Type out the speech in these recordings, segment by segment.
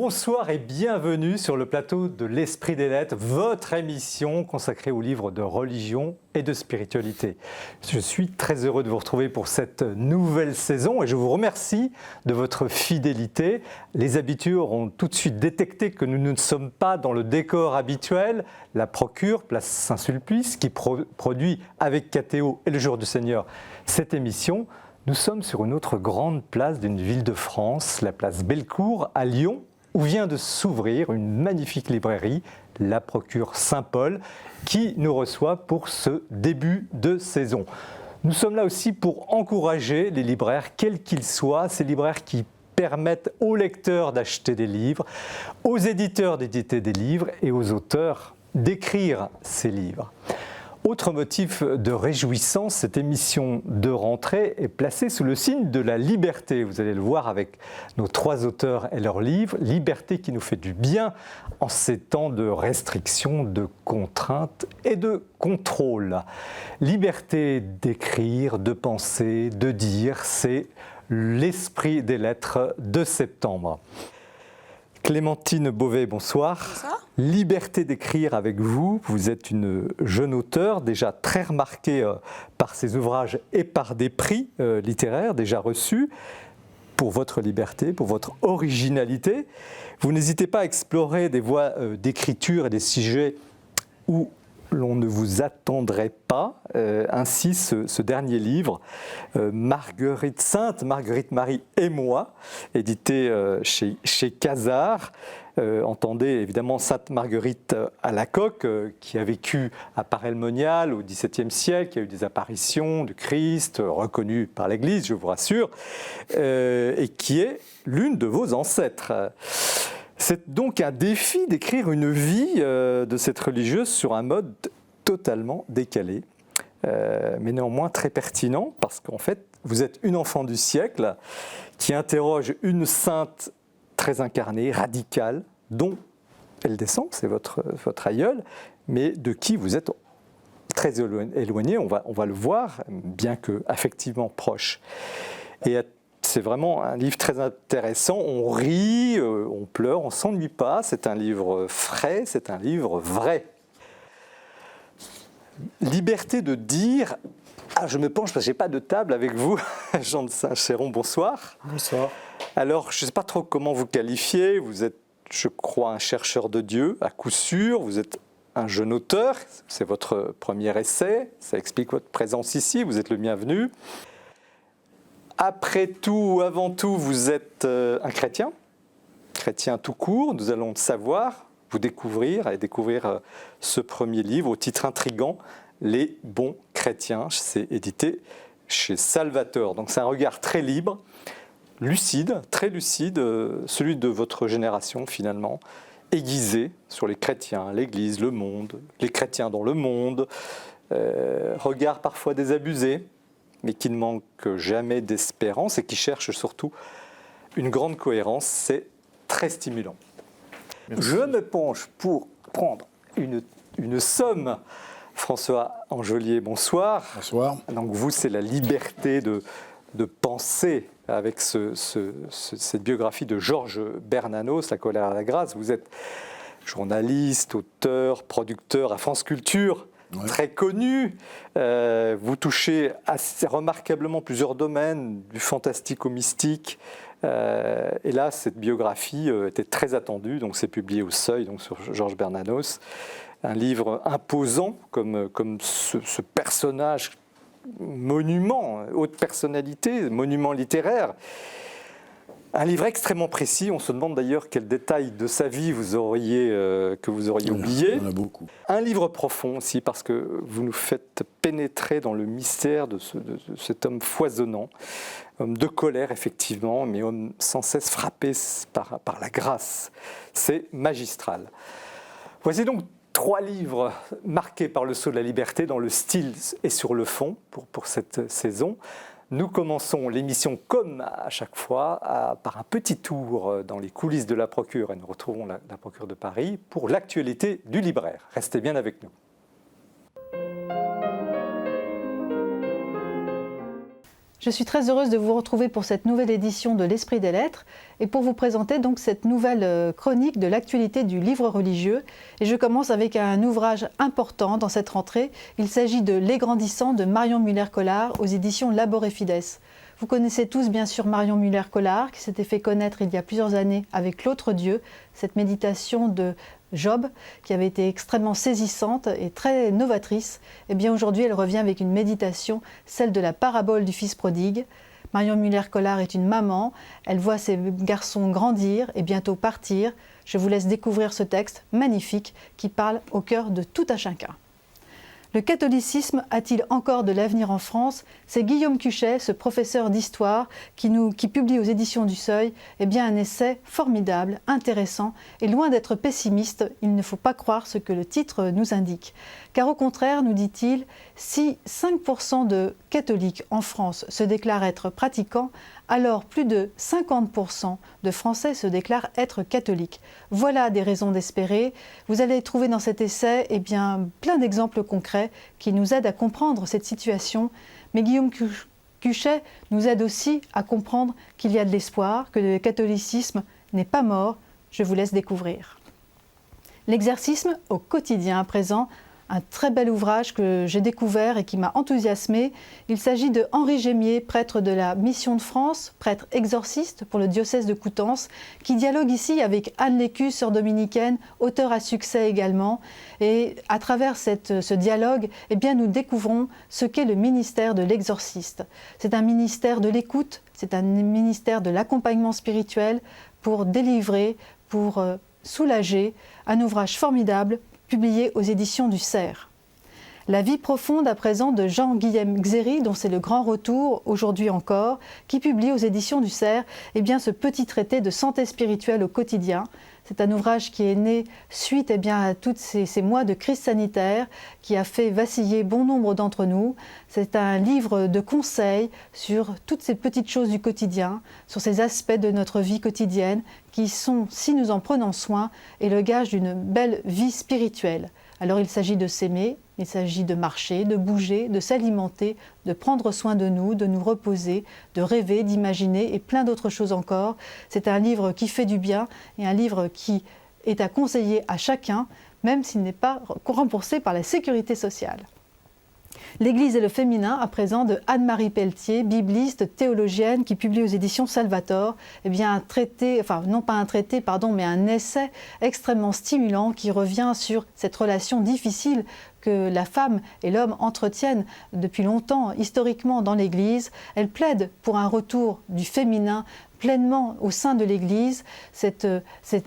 Bonsoir et bienvenue sur le plateau de l'Esprit des Lettres, votre émission consacrée aux livres de religion et de spiritualité. Je suis très heureux de vous retrouver pour cette nouvelle saison et je vous remercie de votre fidélité. Les habitués auront tout de suite détecté que nous ne sommes pas dans le décor habituel. La Procure, place Saint-Sulpice, qui produit avec KTO et le Jour du Seigneur cette émission. Nous sommes sur une autre grande place d'une ville de France, la place Bellecour à Lyon, où vient de s'ouvrir une magnifique librairie, la Procure Saint-Paul, qui nous reçoit pour ce début de saison. Nous sommes là aussi pour encourager les libraires, quels qu'ils soient, ces libraires qui permettent aux lecteurs d'acheter des livres, aux éditeurs d'éditer des livres et aux auteurs d'écrire ces livres. Autre motif de réjouissance, cette émission de rentrée est placée sous le signe de la liberté. Vous allez le voir avec nos trois auteurs et leurs livres. Liberté qui nous fait du bien en ces temps de restrictions, de contraintes et de contrôle. Liberté d'écrire, de penser, de dire, c'est l'esprit des lettres de septembre. Clémentine Beauvais, bonsoir. Bonsoir. Liberté d'écrire avec vous. Vous êtes une jeune auteure, déjà très remarquée par ses ouvrages et par des prix littéraires déjà reçus. Pour votre liberté, pour votre originalité. Vous n'hésitez pas à explorer des voies d'écriture et des sujets où l'on ne vous attendrait pas. Ainsi, ce dernier livre, Marguerite Sainte, Marguerite Marie et moi, édité chez Casar. Entendez évidemment Sainte Marguerite à la Coque, qui a vécu à Paray-le-Monial au XVIIe siècle, qui a eu des apparitions du Christ, reconnue par l'Église, je vous rassure, et qui est l'une de vos ancêtres. C'est donc un défi d'écrire une vie de cette religieuse sur un mode totalement décalé, mais néanmoins très pertinent, parce qu'en fait, vous êtes une enfant du siècle qui interroge une sainte très incarnée, radicale, dont elle descend, c'est votre aïeul, mais de qui vous êtes très éloigné, on va le voir, bien que affectivement proche. Et c'est vraiment un livre très intéressant, on rit, on pleure, on ne s'ennuie pas, c'est un livre frais, c'est un livre vrai. Liberté de dire, je me penche parce que je n'ai pas de table avec vous, Jean de Saint-Chéron, bonsoir. Bonsoir. Alors, je ne sais pas trop comment vous qualifier, vous êtes, je crois, un chercheur de Dieu, à coup sûr, vous êtes un jeune auteur, c'est votre premier essai, ça explique votre présence ici, vous êtes le bienvenu. Après tout, avant tout, vous êtes un chrétien tout court. Nous allons le savoir, vous découvrir ce premier livre au titre intrigant, Les bons chrétiens. C'est édité chez Salvator. Donc c'est un regard très libre, lucide, très lucide, celui de votre génération finalement, aiguisé sur les chrétiens, l'Église, le monde, les chrétiens dans le monde, regard parfois désabusé, mais qui ne manque jamais d'espérance et qui cherche surtout une grande cohérence. C'est très stimulant. Merci. Je me penche pour prendre une somme. François Angelier, bonsoir. Bonsoir. Donc vous, c'est la liberté de penser avec cette biographie de Georges Bernanos, La colère à la grâce. Vous êtes journaliste, auteur, producteur à France Culture. Ouais. Très connu, vous touchez assez remarquablement plusieurs domaines, du fantastique au mystique, et là cette biographie était très attendue, donc c'est publié au Seuil, donc sur Georges Bernanos, un livre imposant comme ce personnage monument, haute personnalité, monument littéraire. Un livre extrêmement précis, on se demande d'ailleurs quel détail de sa vie que vous auriez oublié. Il y en a beaucoup. Un livre profond aussi, parce que vous nous faites pénétrer dans le mystère de cet homme foisonnant, homme de colère effectivement, mais homme sans cesse frappé par la grâce. C'est magistral. Voici donc 3 livres marqués par le sceau de la liberté dans le style et sur le fond pour cette saison. Nous commençons l'émission comme à chaque fois par un petit tour dans les coulisses de la Procure et nous retrouvons la Procure de Paris pour l'actualité du libraire. Restez bien avec nous. Je suis très heureuse de vous retrouver pour cette nouvelle édition de l'Esprit des Lettres et pour vous présenter donc cette nouvelle chronique de l'actualité du livre religieux. Et je commence avec un ouvrage important dans cette rentrée. Il s'agit de Les Grandissants de Marion Muller-Collard aux éditions Labor et Fides. Vous connaissez tous bien sûr Marion Muller-Collard qui s'était fait connaître il y a plusieurs années avec L'autre Dieu, cette méditation de Job, qui avait été extrêmement saisissante et très novatrice. Et bien aujourd'hui, elle revient avec une méditation, celle de la parabole du fils prodigue. Marion Muller-Collard est une maman, elle voit ses garçons grandir et bientôt partir. Je vous laisse découvrir ce texte magnifique qui parle au cœur de tout un chacun. Le catholicisme a-t-il encore de l'avenir en France? C'est Guillaume Cuchet, ce professeur d'histoire, qui publie aux éditions du Seuil un essai formidable, intéressant, et loin d'être pessimiste, il ne faut pas croire ce que le titre nous indique. Car au contraire, nous dit-il, si 5% de catholiques en France se déclarent être pratiquants, alors plus de 50% de Français se déclarent être catholiques. Voilà des raisons d'espérer. Vous allez trouver dans cet essai plein d'exemples concrets qui nous aident à comprendre cette situation. Mais Guillaume Cuchet nous aide aussi à comprendre qu'il y a de l'espoir, que le catholicisme n'est pas mort. Je vous laisse découvrir. L'exercice au quotidien à présent, un très bel ouvrage que j'ai découvert et qui m'a enthousiasmée. Il s'agit de Henri Gémier, prêtre de la Mission de France, prêtre exorciste pour le diocèse de Coutances, qui dialogue ici avec Anne Lécu, sœur dominicaine, auteure à succès également. Et à travers ce dialogue, nous découvrons ce qu'est le ministère de l'exorciste. C'est un ministère de l'écoute, c'est un ministère de l'accompagnement spirituel pour délivrer, pour soulager, un ouvrage formidable publié aux éditions du Cerf. La vie profonde à présent de Jean-Guillaume Xéry, dont c'est le grand retour aujourd'hui encore, qui publie aux éditions du Cerf ce petit traité de santé spirituelle au quotidien. C'est un ouvrage qui est né suite à tous ces mois de crise sanitaire qui a fait vaciller bon nombre d'entre nous. C'est un livre de conseils sur toutes ces petites choses du quotidien, sur ces aspects de notre vie quotidienne qui sont, si nous en prenons soin, est le gage d'une belle vie spirituelle. Alors il s'agit de s'aimer, il s'agit de marcher, de bouger, de s'alimenter, de prendre soin de nous reposer, de rêver, d'imaginer et plein d'autres choses encore. C'est un livre qui fait du bien et un livre qui est à conseiller à chacun, même s'il n'est pas remboursé par la sécurité sociale. L'Église et le féminin, à présent, de Anne-Marie Pelletier, bibliste, théologienne, qui publie aux éditions Salvator, un traité, mais un essai extrêmement stimulant qui revient sur cette relation difficile que la femme et l'homme entretiennent depuis longtemps, historiquement, dans l'Église. Elle plaide pour un retour du féminin pleinement au sein de l'Église, cette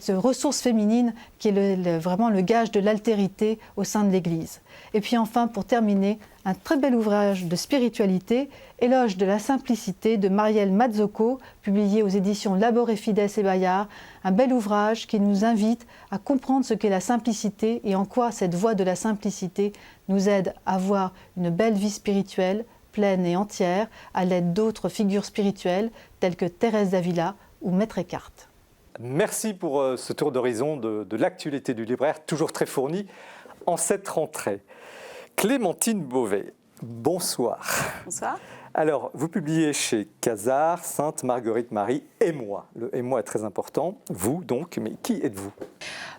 ressource féminine qui est vraiment le gage de l'altérité au sein de l'Église. Et puis enfin, pour terminer, un très bel ouvrage de spiritualité, Éloge de la simplicité de Marielle Mazzocco, publié aux éditions Labor et Fides et Bayard, un bel ouvrage qui nous invite à comprendre ce qu'est la simplicité et en quoi cette voie de la simplicité nous aide à avoir une belle vie spirituelle, pleine et entière, à l'aide d'autres figures spirituelles telles que Thérèse d'Avila ou Maître Eckhart. Merci pour ce tour d'horizon de l'actualité du libraire, toujours très fourni en cette rentrée. Clémentine Beauvais, bonsoir. Bonsoir. Alors, vous publiez chez Casar, Sainte Marguerite Marie et moi. Le et moi est très important. Vous, donc, mais qui êtes-vous?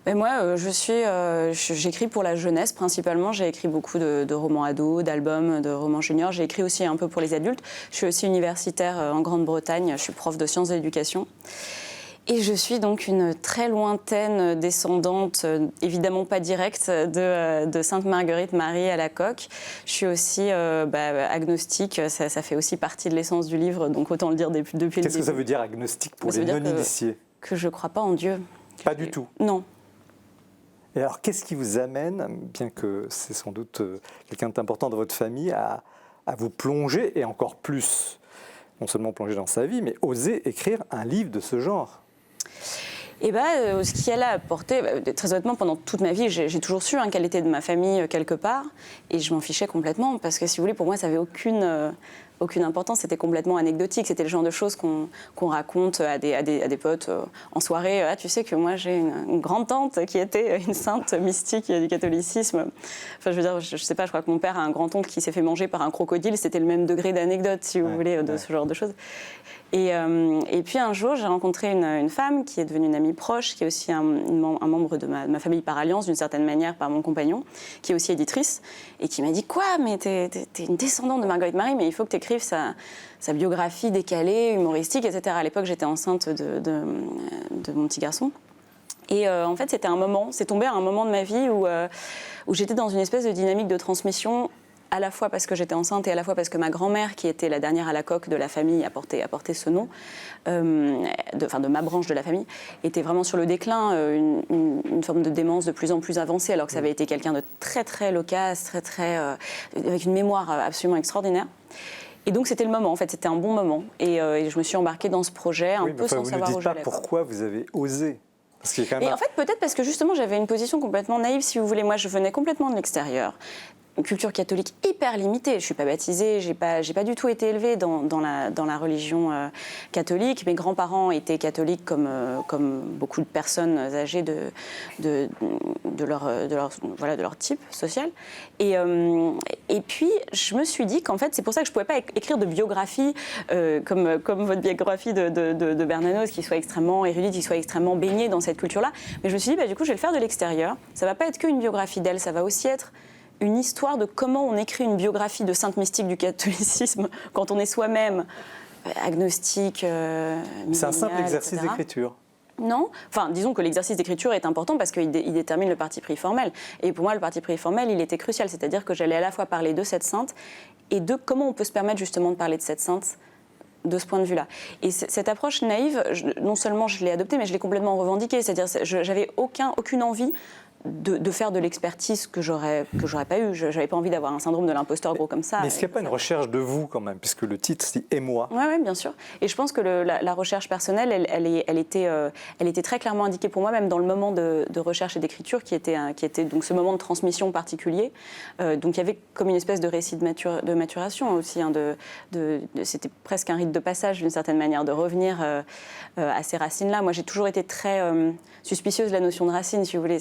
Moi, j'écris pour la jeunesse principalement. J'ai écrit beaucoup de romans ados, d'albums, de romans juniors. J'ai écrit aussi un peu pour les adultes. Je suis aussi universitaire en Grande-Bretagne. Je suis prof de sciences de l'éducation. Et je suis donc une très lointaine descendante, évidemment pas directe, de Sainte Marguerite Marie à la Coque. Je suis aussi agnostique, ça fait aussi partie de l'essence du livre, donc autant le dire depuis le début. Qu'est-ce que ça veut dire agnostique pour les non-initiés? Que je ne crois pas en Dieu. Pas du tout? Non. Et alors, qu'est-ce qui vous amène, bien que c'est sans doute quelqu'un d'important dans votre famille, à vous plonger, et encore plus, non seulement plonger dans sa vie, mais oser écrire un livre de ce genre? Ce qui elle a apporté, très honnêtement, pendant toute ma vie, j'ai toujours su qu'elle était de ma famille quelque part, et je m'en fichais complètement, parce que si vous voulez, pour moi, ça n'avait aucune importance, c'était complètement anecdotique. C'était le genre de choses qu'on raconte à des potes en soirée. Ah, tu sais que moi, j'ai une grande-tante qui était une sainte mystique du catholicisme. Enfin, je veux dire, je sais pas, je crois que mon père a un grand-oncle qui s'est fait manger par un crocodile. C'était le même degré d'anecdote, si vous voulez, de ce genre de choses. Et puis un jour, j'ai rencontré une femme qui est devenue une amie proche, qui est aussi un membre de ma famille par alliance, d'une certaine manière, par mon compagnon, qui est aussi éditrice, et qui m'a dit « Quoi, mais t'es une descendante de Marguerite Marie, mais il faut que t'écrives sa biographie décalée, humoristique, etc. » À l'époque, j'étais enceinte de mon petit garçon. Et en fait, c'est tombé à un moment de ma vie où j'étais dans une espèce de dynamique de transmission, à la fois parce que j'étais enceinte et à la fois parce que ma grand-mère, qui était la dernière à la coque de la famille, a porté ce nom, de ma branche de la famille, était vraiment sur le déclin, une forme de démence de plus en plus avancée, alors que ça avait été quelqu'un de très très loquace, avec une mémoire absolument extraordinaire. Et donc c'était le moment, en fait, c'était un bon moment. Et je me suis embarquée dans ce projet un peu sans savoir où j'allais. Pourquoi vous avez osé? Parce qu'il y a quand même en fait, peut-être parce que justement, j'avais une position complètement naïve, si vous voulez. Moi, je venais complètement de l'extérieur. Une culture catholique hyper limitée. Je ne suis pas baptisée, j'ai pas du tout été élevée dans la religion catholique. Mes grands-parents étaient catholiques comme beaucoup de personnes âgées de leur type social. Et puis, je me suis dit qu'en fait, c'est pour ça que je ne pouvais pas écrire de biographie comme votre biographie de Bernanos, qui soit extrêmement érudite, qui soit extrêmement baignée dans cette culture-là. Mais je me suis dit, du coup, je vais le faire de l'extérieur. Ça ne va pas être qu'une biographie d'elle, ça va aussi être une histoire de comment on écrit une biographie de sainte mystique du catholicisme quand on est soi-même agnostique, c'est un simple exercice d'écriture. Non, enfin disons que l'exercice d'écriture est important parce qu'il détermine le parti pris formel. Et pour moi, le parti pris formel, il était crucial. C'est-à-dire que j'allais à la fois parler de cette sainte et de comment on peut se permettre justement de parler de cette sainte de ce point de vue-là. Et cette approche naïve, non seulement je l'ai adoptée, mais je l'ai complètement revendiquée. C'est-à-dire que j'avais aucune envie de faire de l'expertise que j'aurais pas eu. Je n'avais pas envie d'avoir un syndrome de l'imposteur gros comme ça. Mais est-ce qu'il n'y a pas une recherche de vous quand même, puisque le titre c'est « Et moi ». Oui, bien sûr. Et je pense que la recherche personnelle, elle était très clairement indiquée pour moi, même dans le moment de recherche et d'écriture, qui était donc ce moment de transmission particulier. Donc il y avait comme une espèce de récit de maturation aussi. C'était presque un rite de passage d'une certaine manière, de revenir à ces racines-là. Moi, j'ai toujours été très suspicieuse de la notion de racine, si vous voulez.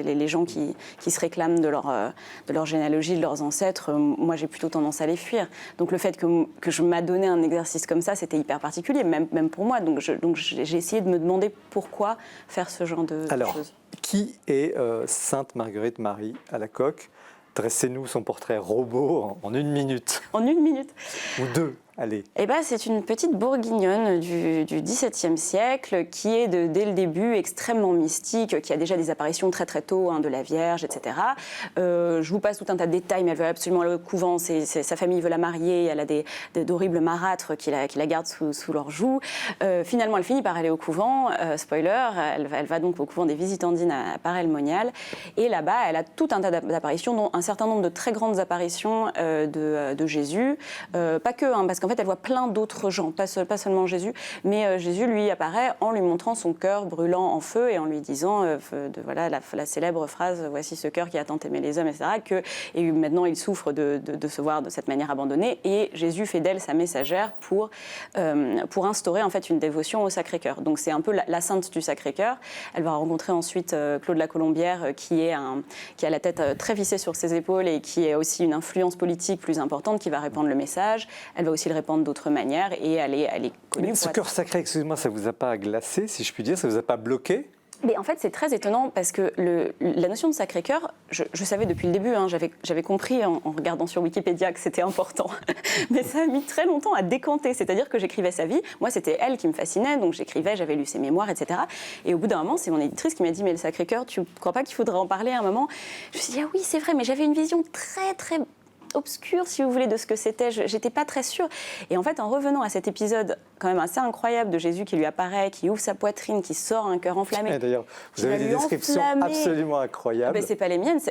Les gens qui se réclament de leur généalogie, de leurs ancêtres, moi j'ai plutôt tendance à les fuir. Donc le fait que je m'adonnais un exercice comme ça, c'était hyper particulier, même pour moi. Donc j'ai essayé de me demander pourquoi faire ce genre de choses. Alors, qui est Sainte Marguerite Marie à la coque? Dressez-nous son portrait robot en 1 minute. En 1 minute. Ou 2. Allez. Eh ben, c'est une petite bourguignonne du XVIIe siècle qui est dès le début extrêmement mystique, qui a déjà des apparitions très très tôt de la Vierge, etc. Je vous passe tout un tas de détails, mais elle veut absolument aller au couvent. Sa famille veut la marier, elle a d'horribles marâtres qui la gardent sous leur joug. Finalement, elle finit par aller au couvent. Spoiler, elle va donc au couvent des Visitandines à Paray-le-Monial. Et là-bas, elle a tout un tas d'apparitions, dont un certain nombre de très grandes apparitions de Jésus. Pas que, parce qu'en fait, elle voit plein d'autres gens, pas seulement Jésus, mais Jésus lui apparaît en lui montrant son cœur brûlant en feu et en lui disant, la célèbre phrase « Voici ce cœur qui a tant aimé les hommes », etc. Et maintenant, il souffre de se voir de cette manière abandonnée. Et Jésus fait d'elle sa messagère pour instaurer en fait une dévotion au Sacré-Cœur. Donc c'est un peu la sainte du Sacré-Cœur. Elle va rencontrer ensuite Claude la Colombière, qui a la tête très vissée sur ses épaules et qui est aussi une influence politique plus importante, qui va répandre le message. Elle va aussi le répandre d'autres manières et elle est connue. Mais ce cœur sacré, excusez-moi, ça ne vous a pas glacé, si je puis dire, ça ne vous a pas bloqué? Mais en fait, c'est très étonnant parce que la notion de Sacré-Cœur, je savais depuis le début, j'avais compris en regardant sur Wikipédia que c'était important. Mais ça a mis très longtemps à décanter. C'est-à-dire que j'écrivais sa vie. Moi, c'était elle qui me fascinait, donc j'écrivais, j'avais lu ses mémoires, etc. Et au bout d'un moment, c'est mon éditrice qui m'a dit « Mais le Sacré-Cœur, tu ne crois pas qu'il faudrait en parler à un moment ?» Je me suis dit « Ah oui, c'est vrai, mais j'avais une vision très, très obscure, si vous voulez, de ce que c'était. J'étais pas très sûre. Et en fait, en revenant à cet épisode quand même assez incroyable de Jésus qui lui apparaît, qui ouvre sa poitrine, qui sort un cœur enflammé. Et d'ailleurs, vous avez des descriptions absolument incroyables. C'est pas les miennes.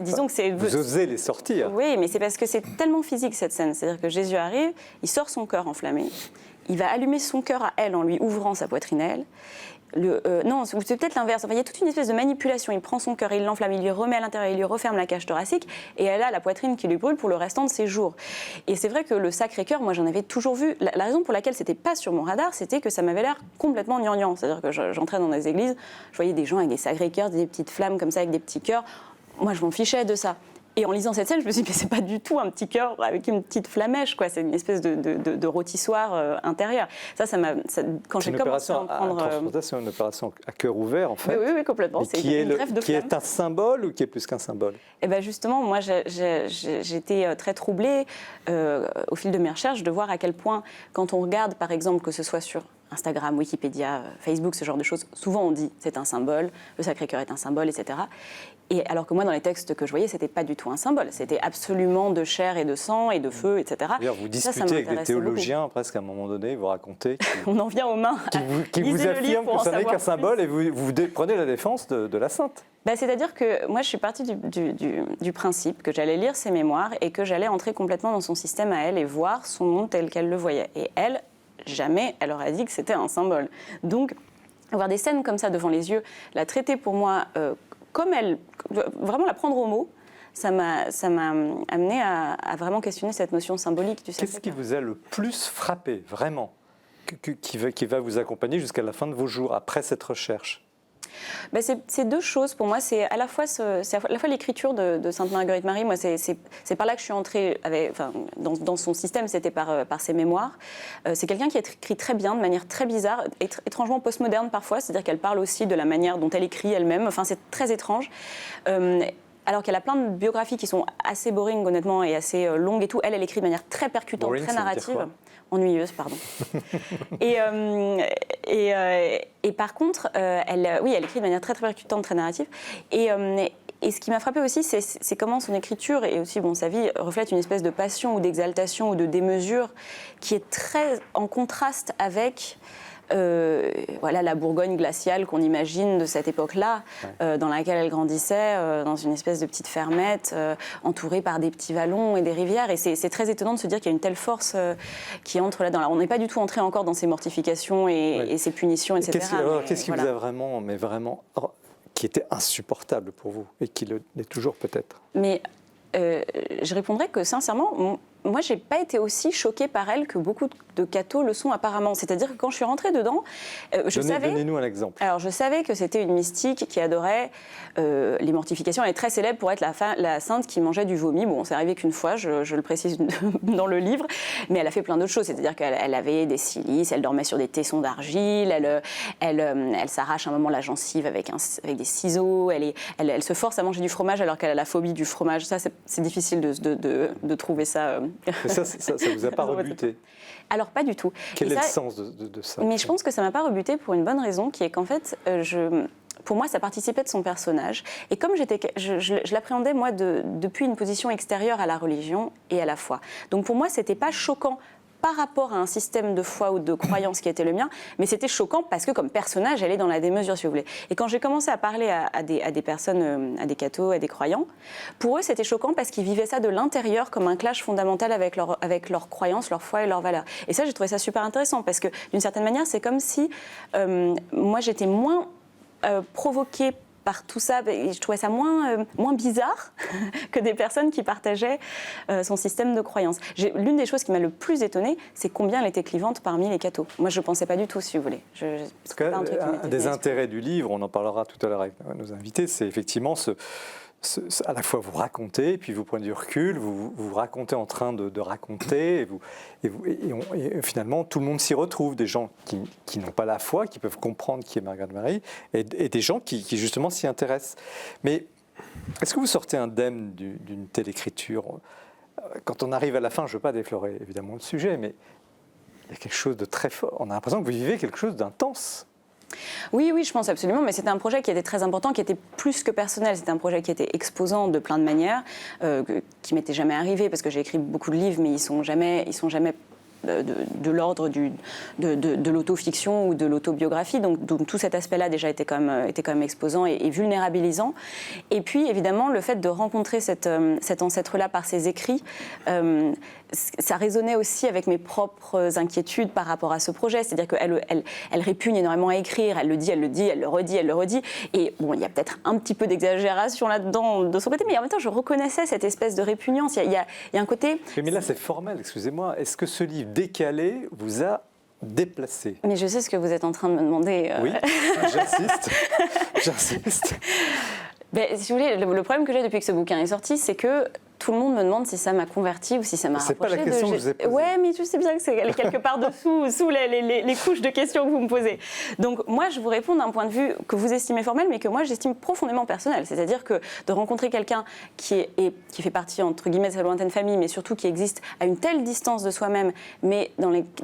Disons que c'est. Vous osez les sortir. Oui, mais c'est parce que c'est tellement physique cette scène. C'est-à-dire que Jésus arrive, il sort son cœur enflammé, il va allumer son cœur à elle en lui ouvrant sa poitrine à elle. Non, c'est peut-être l'inverse. Enfin, il y a toute une espèce de manipulation. Il prend son cœur, il l'enflamme, il lui remet à l'intérieur, il lui referme la cage thoracique et elle a la poitrine qui lui brûle pour le restant de ses jours. Et c'est vrai que le Sacré-Cœur, moi j'en avais toujours vu. La raison pour laquelle c'était pas sur mon radar, c'était que ça m'avait l'air complètement gnangnan. C'est-à-dire que j'entrais dans des églises, je voyais des gens avec des Sacré-Cœurs, des petites flammes comme ça avec des petits cœurs. Moi je m'en fichais de ça. Et en lisant cette scène, je me suis dit, mais c'est pas du tout un petit cœur avec une petite flamèche, quoi. C'est une espèce de rôtissoir intérieur. Quand j'ai commencé à en prendre. C'est une opération à cœur ouvert, en fait. Oui, complètement. C'est une greffe de flamme. Qui est un symbole ou qui est plus qu'un symbole? Eh bien, justement, moi, j'étais très troublée au fil de mes recherches de voir à quel point, quand on regarde, par exemple, que ce soit sur Instagram, Wikipédia, Facebook, ce genre de choses, souvent on dit c'est un symbole, le Sacré-Cœur est un symbole, etc. Et alors que moi, dans les textes que je voyais, c'était pas du tout un symbole. C'était absolument de chair et de sang et de feu, etc. D'ailleurs, vous discutez avec des théologiens, presque à un moment donné, vous racontez. On en vient aux mains. Qui vous affirment que ça n'est qu'un symbole et vous prenez la défense de la sainte. C'est-à-dire que moi, je suis partie du principe que j'allais lire ses mémoires et que j'allais entrer complètement dans son système à elle et voir son monde tel qu'elle le voyait. Et elle, jamais elle aurait dit que c'était un symbole. Donc, avoir des scènes comme ça devant les yeux, la traiter pour moi comme elle, vraiment la prendre au mot, ça m'a amené à vraiment questionner cette notion symbolique du Sacré-Cœur. Qu'est-ce qui vous a le plus frappé, vraiment, qui va vous accompagner jusqu'à la fin de vos jours, après cette recherche? C'est deux choses pour moi. C'est à la fois l'écriture de Sainte Marguerite Marie. Moi, c'est par là que je suis entrée dans son système. C'était par ses mémoires. C'est quelqu'un qui écrit très bien, de manière très bizarre, étrangement postmoderne parfois. C'est-à-dire qu'elle parle aussi de la manière dont elle écrit elle-même. Enfin, c'est très étrange. Alors qu'elle a plein de biographies qui sont assez boring, honnêtement, et assez longues et tout. Elle écrit de manière très percutante, boring, très narrative. Ennuyeuse, pardon. et par contre, elle écrit de manière très, très percutante, très narrative. Et ce qui m'a frappée aussi, c'est comment son écriture et aussi sa vie reflète une espèce de passion ou d'exaltation ou de démesure qui est très en contraste avec la Bourgogne glaciale qu'on imagine de cette époque-là, dans laquelle elle grandissait, dans une espèce de petite fermette, entourée par des petits vallons et des rivières. Et c'est très étonnant de se dire qu'il y a une telle force qui entre là-dedans. On n'est pas du tout entré encore dans ces mortifications et ces punitions, etc. Qu'est-ce qui vous a vraiment, qui était insupportable pour vous et qui l'est toujours peut-être? Mais je répondrais que sincèrement, moi, je n'ai pas été aussi choquée par elle que beaucoup de cathos le sont apparemment. C'est-à-dire que quand je suis rentrée dedans, Donnez-nous un exemple. Alors, je savais que c'était une mystique qui adorait les mortifications. Elle est très célèbre pour être la sainte qui mangeait du vomi. Bon, c'est arrivé qu'une fois, je le précise dans le livre, mais elle a fait plein d'autres choses. C'est-à-dire qu'elle avait des silices, elle dormait sur des tessons d'argile, elle s'arrache un moment la gencive avec des ciseaux, elle se force à manger du fromage alors qu'elle a la phobie du fromage. Ça, c'est difficile de trouver ça... ça vous a pas rebuté? Alors pas du tout. Quel est le sens de ça? Mais je pense que ça m'a pas rebuté pour une bonne raison, qui est qu'en fait, pour moi, ça participait de son personnage. Et comme je l'appréhendais, moi, depuis une position extérieure à la religion et à la foi. Donc pour moi, c'était pas choquant par rapport à un système de foi ou de croyance qui était le mien, mais c'était choquant parce que comme personnage, elle est dans la démesure, si vous voulez. Et quand j'ai commencé à parler à des personnes, à des cathos, à des croyants, pour eux, c'était choquant parce qu'ils vivaient ça de l'intérieur comme un clash fondamental avec leur croyance, leur foi et leurs valeurs. Et ça, j'ai trouvé ça super intéressant parce que d'une certaine manière, c'est comme si moi, j'étais moins provoquée par tout ça, et je trouvais ça moins bizarre que des personnes qui partageaient son système de croyance. L'une des choses qui m'a le plus étonnée, c'est combien elle était clivante parmi les cathos. Moi, je ne pensais pas du tout, si vous voulez. Un des intérêts du livre, on en parlera tout à l'heure avec nos invités, c'est effectivement à la fois vous racontez, puis vous prenez du recul, vous racontez en train de raconter, et finalement tout le monde s'y retrouve, des gens qui n'ont pas la foi, qui peuvent comprendre qui est Marguerite Marie, et des gens qui justement s'y intéressent. Mais est-ce que vous sortez indemne d'une telle écriture? Quand on arrive à la fin, je ne veux pas déflorer évidemment le sujet, mais il y a quelque chose de très fort. On a l'impression que vous vivez quelque chose d'intense. Oui, je pense absolument, mais c'était un projet qui était très important, qui était plus que personnel. C'était un projet qui était exposant de plein de manières, qui m'était jamais arrivé, parce que j'ai écrit beaucoup de livres, mais ils sont jamais de l'ordre de l'autofiction ou de l'autobiographie. Donc tout cet aspect-là déjà était quand même exposant et vulnérabilisant. Et puis évidemment, le fait de rencontrer cet ancêtre-là par ses écrits, ça résonnait aussi avec mes propres inquiétudes par rapport à ce projet. C'est-à-dire qu'elle elle répugne énormément à écrire, elle le dit, elle le redit. Et bon, il y a peut-être un petit peu d'exagération là-dedans de son côté, mais en même temps, je reconnaissais cette espèce de répugnance. Il y a un côté... Mais là, c'est formel, excusez-moi. Est-ce que ce livre décalé vous a déplacé? Mais je sais ce que vous êtes en train de me demander. Oui, j'insiste. Ben, si vous voulez, le problème que j'ai depuis que ce bouquin est sorti, c'est que tout le monde me demande si ça m'a converti ou si ça m'a rapproché. C'est pas la question que je vous ai posée. Ouais, mais je sais bien que c'est quelque part dessous, sous les couches de questions que vous me posez. Donc moi, je vous réponds d'un point de vue que vous estimez formel, mais que moi, j'estime profondément personnel. C'est-à-dire que de rencontrer quelqu'un qui fait partie, entre guillemets, de sa lointaine famille, mais surtout qui existe à une telle distance de soi-même, mais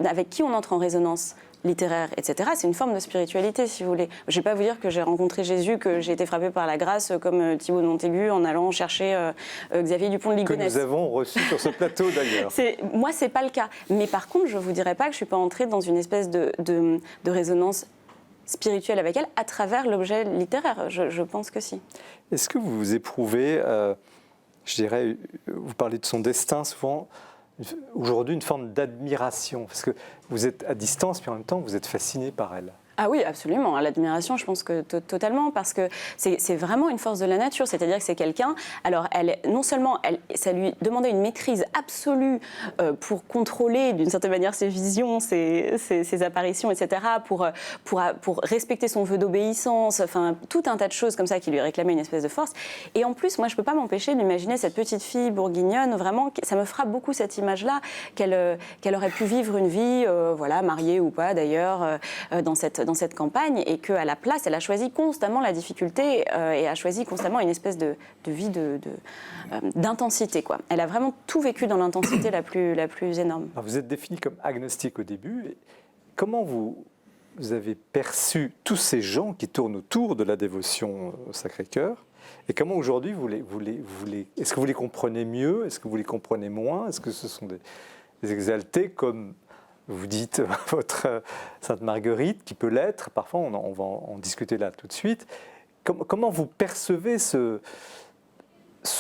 avec qui on entre en résonance littéraire, etc. C'est une forme de spiritualité, si vous voulez. Je ne vais pas vous dire que j'ai rencontré Jésus, que j'ai été frappée par la grâce, comme Thibaut de Montaigu, en allant chercher Xavier Dupont de Ligonnès. Que nous avons reçu sur ce plateau, d'ailleurs. Moi, ce n'est pas le cas. Mais par contre, je ne vous dirais pas que je ne suis pas entrée dans une espèce de résonance spirituelle avec elle à travers l'objet littéraire. Je pense que si. Est-ce que vous éprouvez, je dirais, vous parlez de son destin souvent, aujourd'hui une forme d'admiration, parce que vous êtes à distance, puis en même temps vous êtes fasciné par elle? Ah oui, absolument. L'admiration, je pense que totalement, parce que c'est vraiment une force de la nature. C'est-à-dire que c'est quelqu'un, alors non seulement ça lui demandait une maîtrise absolue pour contrôler d'une certaine manière ses visions, ses apparitions, etc., pour respecter son vœu d'obéissance, enfin tout un tas de choses comme ça qui lui réclamaient une espèce de force. Et en plus, moi, je ne peux pas m'empêcher d'imaginer cette petite fille bourguignonne, vraiment, ça me frappe beaucoup cette image-là, qu'elle aurait pu vivre une vie, voilà, mariée ou pas d'ailleurs, dans cette campagne, et qu'à la place, elle a choisi constamment la difficulté et a choisi constamment une espèce de vie d'intensité, quoi. Elle a vraiment tout vécu dans l'intensité la plus énorme. Alors vous êtes définie comme agnostique au début. Comment vous avez perçu tous ces gens qui tournent autour de la dévotion au Sacré-Cœur, et comment aujourd'hui est-ce que vous les comprenez mieux? Est-ce que vous les comprenez moins? Est-ce que ce sont des exaltés comme vous dites votre Sainte Marguerite, qui peut l'être, parfois on va en discuter là tout de suite. Comment vous percevez ce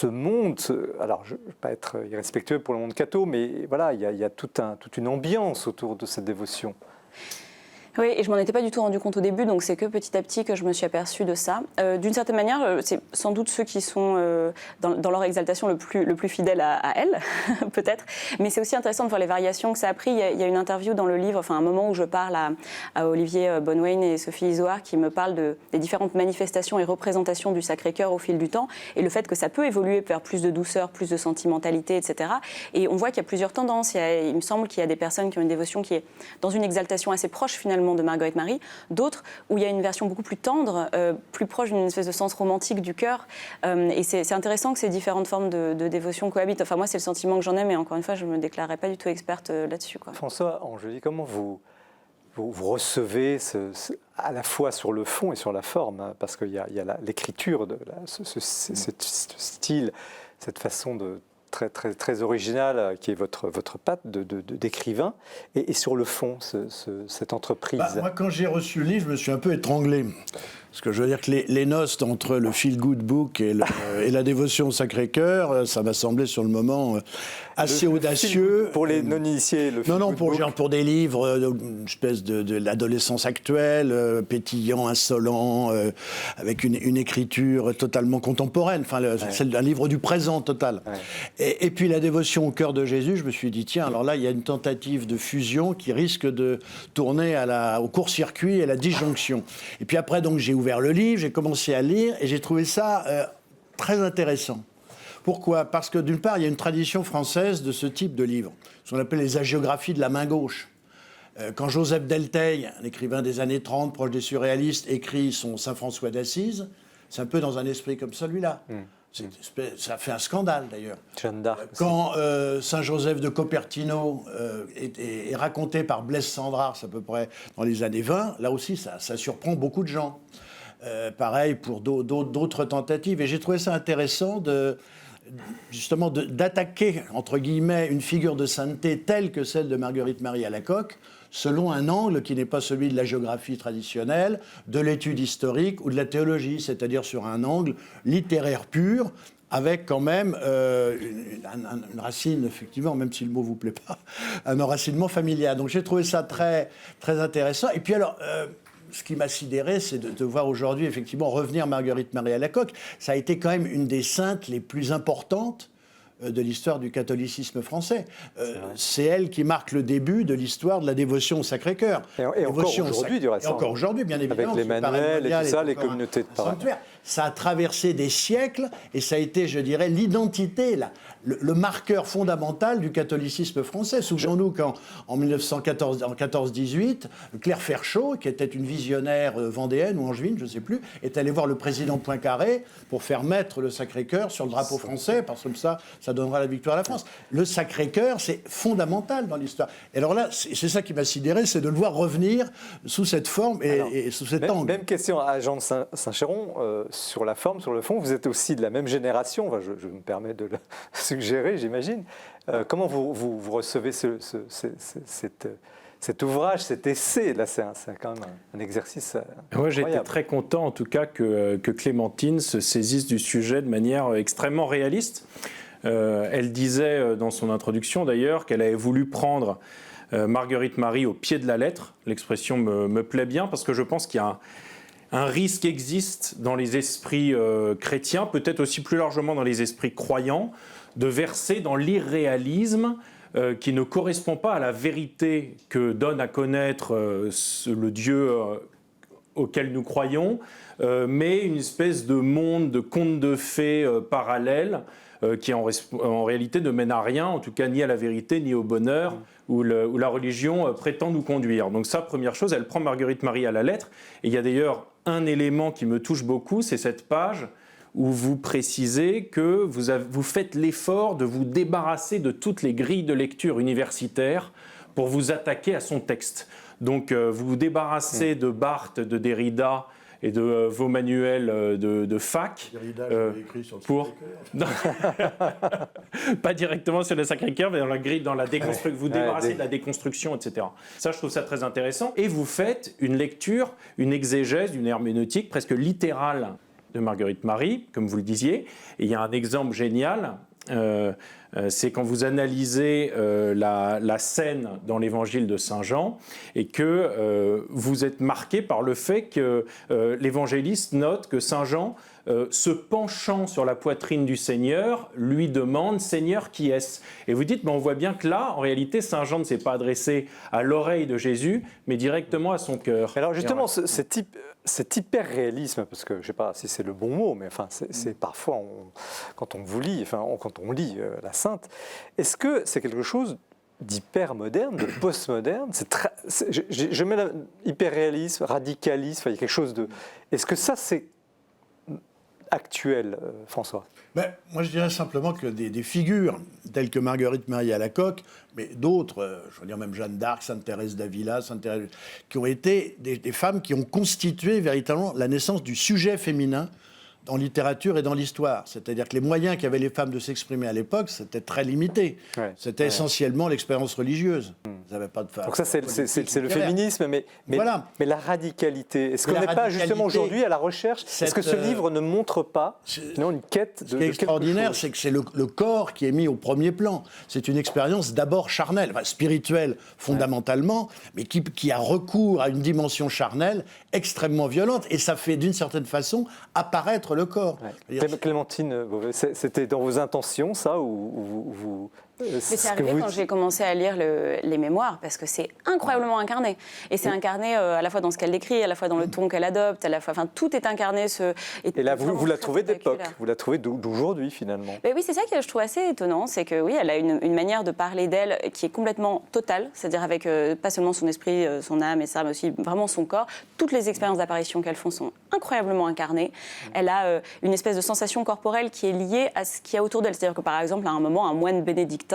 monde, alors je ne veux pas être irrespectueux pour le monde catho, mais voilà, il y a toute une ambiance autour de cette dévotion. Oui, et je m'en étais pas du tout rendu compte au début, donc c'est que petit à petit que je me suis aperçue de ça. D'une certaine manière, c'est sans doute ceux qui sont dans leur exaltation le plus fidèles à elle, peut-être. Mais c'est aussi intéressant de voir les variations que ça a pris. Il y a une interview dans le livre, enfin un moment où je parle à Olivier Bonnewain et Sophie Isoard, qui me parlent des différentes manifestations et représentations du Sacré-Cœur au fil du temps, et le fait que ça peut évoluer vers plus de douceur, plus de sentimentalité, etc. Et on voit qu'il y a plusieurs tendances. Il me semble qu'il y a des personnes qui ont une dévotion qui est dans une exaltation assez proche finalement de Marguerite Marie, d'autres où il y a une version beaucoup plus tendre, plus proche d'une espèce de sens romantique du cœur. Et c'est intéressant que ces différentes formes de dévotion cohabitent. Enfin, moi, c'est le sentiment que j'en ai, mais encore une fois, je ne me déclarerai pas du tout experte là-dessus, quoi. François Angeli, comment vous recevez à la fois sur le fond et sur la forme, hein, parce qu'il y a l'écriture, ce style, cette façon très original qui est votre patte d'écrivain, et sur le fond, cette entreprise. Moi, quand j'ai reçu le livre, je me suis un peu étranglé. Parce que je veux dire que les noces entre le feel-good book et la dévotion au Sacré-Cœur, ça m'a semblé sur le moment assez audacieux. Pour les non-initiés, le Non, pour des livres, une espèce de l'adolescence actuelle, pétillant, insolent, avec une écriture totalement contemporaine. Enfin, c'est un livre du présent total. Ouais. Et puis la dévotion au cœur de Jésus, je me suis dit, tiens, alors là, il y a une tentative de fusion qui risque de tourner au court-circuit et à la disjonction. Et puis après, donc, j'ai ouvert le livre, j'ai commencé à lire, et j'ai trouvé ça très intéressant. Pourquoi ? Parce que d'une part, il y a une tradition française de ce type de livre, ce qu'on appelle les hagiographies de la main gauche. Quand Joseph Delteil, un écrivain des années 30, proche des surréalistes, écrit son Saint-François d'Assise, c'est un peu dans un esprit comme celui-là. Ça fait un scandale, d'ailleurs. Jeanne d'Arc. Quand Saint-Joseph de Copertino est raconté par Blaise Cendrars, à peu près dans les années 20, là aussi, ça surprend beaucoup de gens. Pareil pour d'autres tentatives. Et j'ai trouvé ça intéressant justement d'attaquer, entre guillemets, une figure de sainteté telle que celle de Marguerite Marie Alacoque, selon un angle qui n'est pas celui de la géographie traditionnelle, de l'étude historique ou de la théologie, c'est-à-dire sur un angle littéraire pur, avec quand même une racine, effectivement, même si le mot ne vous plaît pas, un enracinement familial. Donc j'ai trouvé ça très, très intéressant. Et puis alors, ce qui m'a sidéré, c'est de voir aujourd'hui, effectivement, revenir Marguerite Marie Alacoque. Ça a été quand même une des saintes les plus importantes de l'histoire du catholicisme français. C'est elle qui marque le début de l'histoire de la dévotion au Sacré-Cœur. Et encore aujourd'hui, du reste. Et encore aujourd'hui, bien évidemment. Avec les manuels et tout ça, les communautés de parole. Ça a traversé des siècles et ça a été, je dirais, l'identité, le marqueur fondamental du catholicisme français. Souvenons-nous qu'en 14-18, Claire Ferchaud, qui était une visionnaire vendéenne ou angevine, je ne sais plus, est allée voir le président Poincaré pour faire mettre le Sacré-Cœur sur le drapeau français, parce que ça donnera la victoire à la France. Le Sacré-Cœur, c'est fondamental dans l'histoire. Et alors là, c'est ça qui m'a sidéré, c'est de le voir revenir sous cette forme et sous cet angle. Même question à Jean de Saint-Chéron, sur la forme, sur le fond. Vous êtes aussi de la même génération, enfin, je me permets de le suggérer, j'imagine. Comment vous recevez cet ouvrage, cet essai? Là, c'est quand même un exercice incroyable. Moi, j'étais très content, en tout cas, que Clémentine se saisisse du sujet de manière extrêmement réaliste. Elle disait dans son introduction, d'ailleurs, qu'elle avait voulu prendre Marguerite Marie au pied de la lettre. L'expression me plaît bien, parce que je pense qu'il y a un risque existe dans les esprits chrétiens, peut-être aussi plus largement dans les esprits croyants, de verser dans l'irréalisme qui ne correspond pas à la vérité que donne à connaître le Dieu auquel nous croyons, mais une espèce de monde, de conte de fées parallèle qui en réalité ne mène à rien, en tout cas ni à la vérité ni au bonheur, où la religion prétend nous conduire. Donc ça, première chose, elle prend Marguerite Marie à la lettre. Et il y a d'ailleurs un élément qui me touche beaucoup, c'est cette page où vous précisez que vous faites l'effort de vous débarrasser de toutes les grilles de lecture universitaires pour vous attaquer à son texte. Donc vous vous débarrassez de Barthes, de Derrida et de vos manuels de fac. Derrida, j'avais écrit sur le Sacré-Cœur. Pas directement sur le Sacré-Cœur, mais dans la grille, dans la déconstruction. Vous débarrassez de la déconstruction, etc. Ça, je trouve ça très intéressant. Et vous faites une lecture, une exégèse, une herméneutique presque littérale de Marguerite Marie, comme vous le disiez. Et il y a un exemple génial. C'est quand vous analysez la scène dans l'évangile de Saint Jean et que vous êtes marqué par le fait que l'évangéliste note que Saint Jean, se penchant sur la poitrine du Seigneur, lui demande « Seigneur, qui est-ce » Et vous dites, on voit bien que là, en réalité, Saint Jean ne s'est pas adressé à l'oreille de Jésus, mais directement à son cœur. Alors justement, cet hyper-réalisme, parce que je ne sais pas si c'est le bon mot, mais enfin, c'est parfois, quand on vous lit, enfin, quand on lit la Sainte, est-ce que c'est quelque chose d'hyper moderne, de post-moderne? Je mets hyper-réalisme, radicalisme, il y a quelque chose de... Est-ce que ça, c'est actuel, François? Moi, je dirais simplement que des figures telles que Marguerite Marie Alacoque, mais d'autres, je veux dire même Jeanne d'Arc, Sainte Thérèse d'Avila, qui ont été des femmes qui ont constitué véritablement la naissance du sujet féminin en littérature et dans l'histoire. C'est-à-dire que les moyens qu'avaient les femmes de s'exprimer à l'époque, c'était très limité. Ouais, c'était essentiellement l'expérience religieuse. Ils n'avaient pas de femmes. Donc ça, c'est le féminisme, mais la radicalité. Est-ce qu'on n'est pas justement aujourd'hui à la recherche? Est-ce que ce livre ne montre pas une quête de... Ce qui est extraordinaire, c'est que c'est le corps qui est mis au premier plan. C'est une expérience d'abord charnelle, spirituelle fondamentalement, mais qui a recours à une dimension charnelle extrêmement violente, et ça fait d'une certaine façon apparaître le corps. Ouais. Clémentine, c'était dans vos intentions, ça, ou vous... Mais c'est arrivé quand j'ai commencé à lire les mémoires, parce que c'est incroyablement incarné. Et c'est incarné à la fois dans ce qu'elle décrit, à la fois dans le ton qu'elle adopte, à la fois, enfin, tout est incarné. Et là, vous la trouvez d'époque, vous la trouvez d'aujourd'hui, finalement. Mais oui, c'est ça que je trouve assez étonnant, c'est que oui, elle a une manière de parler d'elle qui est complètement totale, c'est-à-dire avec pas seulement son esprit, son âme et ça, mais aussi vraiment son corps. Toutes les expériences d'apparition qu'elles font sont incroyablement incarnées. Elle a une espèce de sensation corporelle qui est liée à ce qu'il y a autour d'elle. C'est-à-dire que, par exemple, à un moment, un moine bénédictin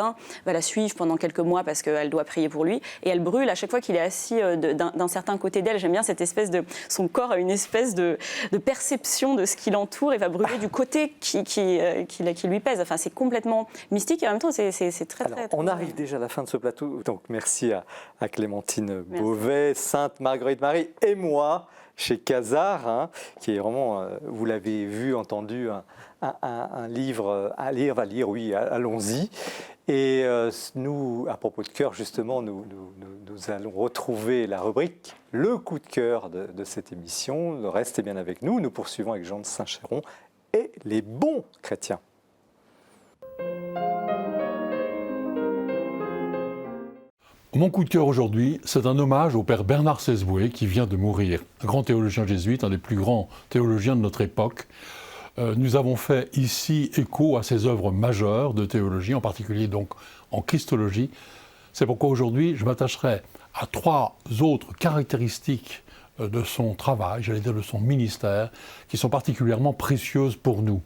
va la suivre pendant quelques mois parce qu'elle doit prier pour lui, et elle brûle à chaque fois qu'il est assis d'un certain côté d'elle. J'aime bien cette espèce de... Son corps a une espèce de perception de ce qui l'entoure et va brûler du côté qui lui pèse. Enfin, c'est complètement mystique et en même temps, c'est très, très... On arrive déjà à la fin de ce plateau, donc merci à Clémentine Beauvais, Sainte Marguerite Marie et moi. chez Casar, hein, qui est vraiment, vous l'avez vu, entendu, un livre à lire, oui, allons-y. Et nous, à propos de cœur, justement, nous allons retrouver la rubrique « Le coup de cœur » de cette émission. Restez bien avec nous. Nous poursuivons avec Jean de Saint-Chéron et les bons chrétiens. Mon coup de cœur aujourd'hui, c'est un hommage au père Bernard Sesboué qui vient de mourir, un grand théologien jésuite, un des plus grands théologiens de notre époque. Nous avons fait ici écho à ses œuvres majeures de théologie, en particulier donc en christologie. C'est pourquoi aujourd'hui, je m'attacherai à 3 autres caractéristiques de son travail, j'allais dire de son ministère, qui sont particulièrement précieuses pour nous.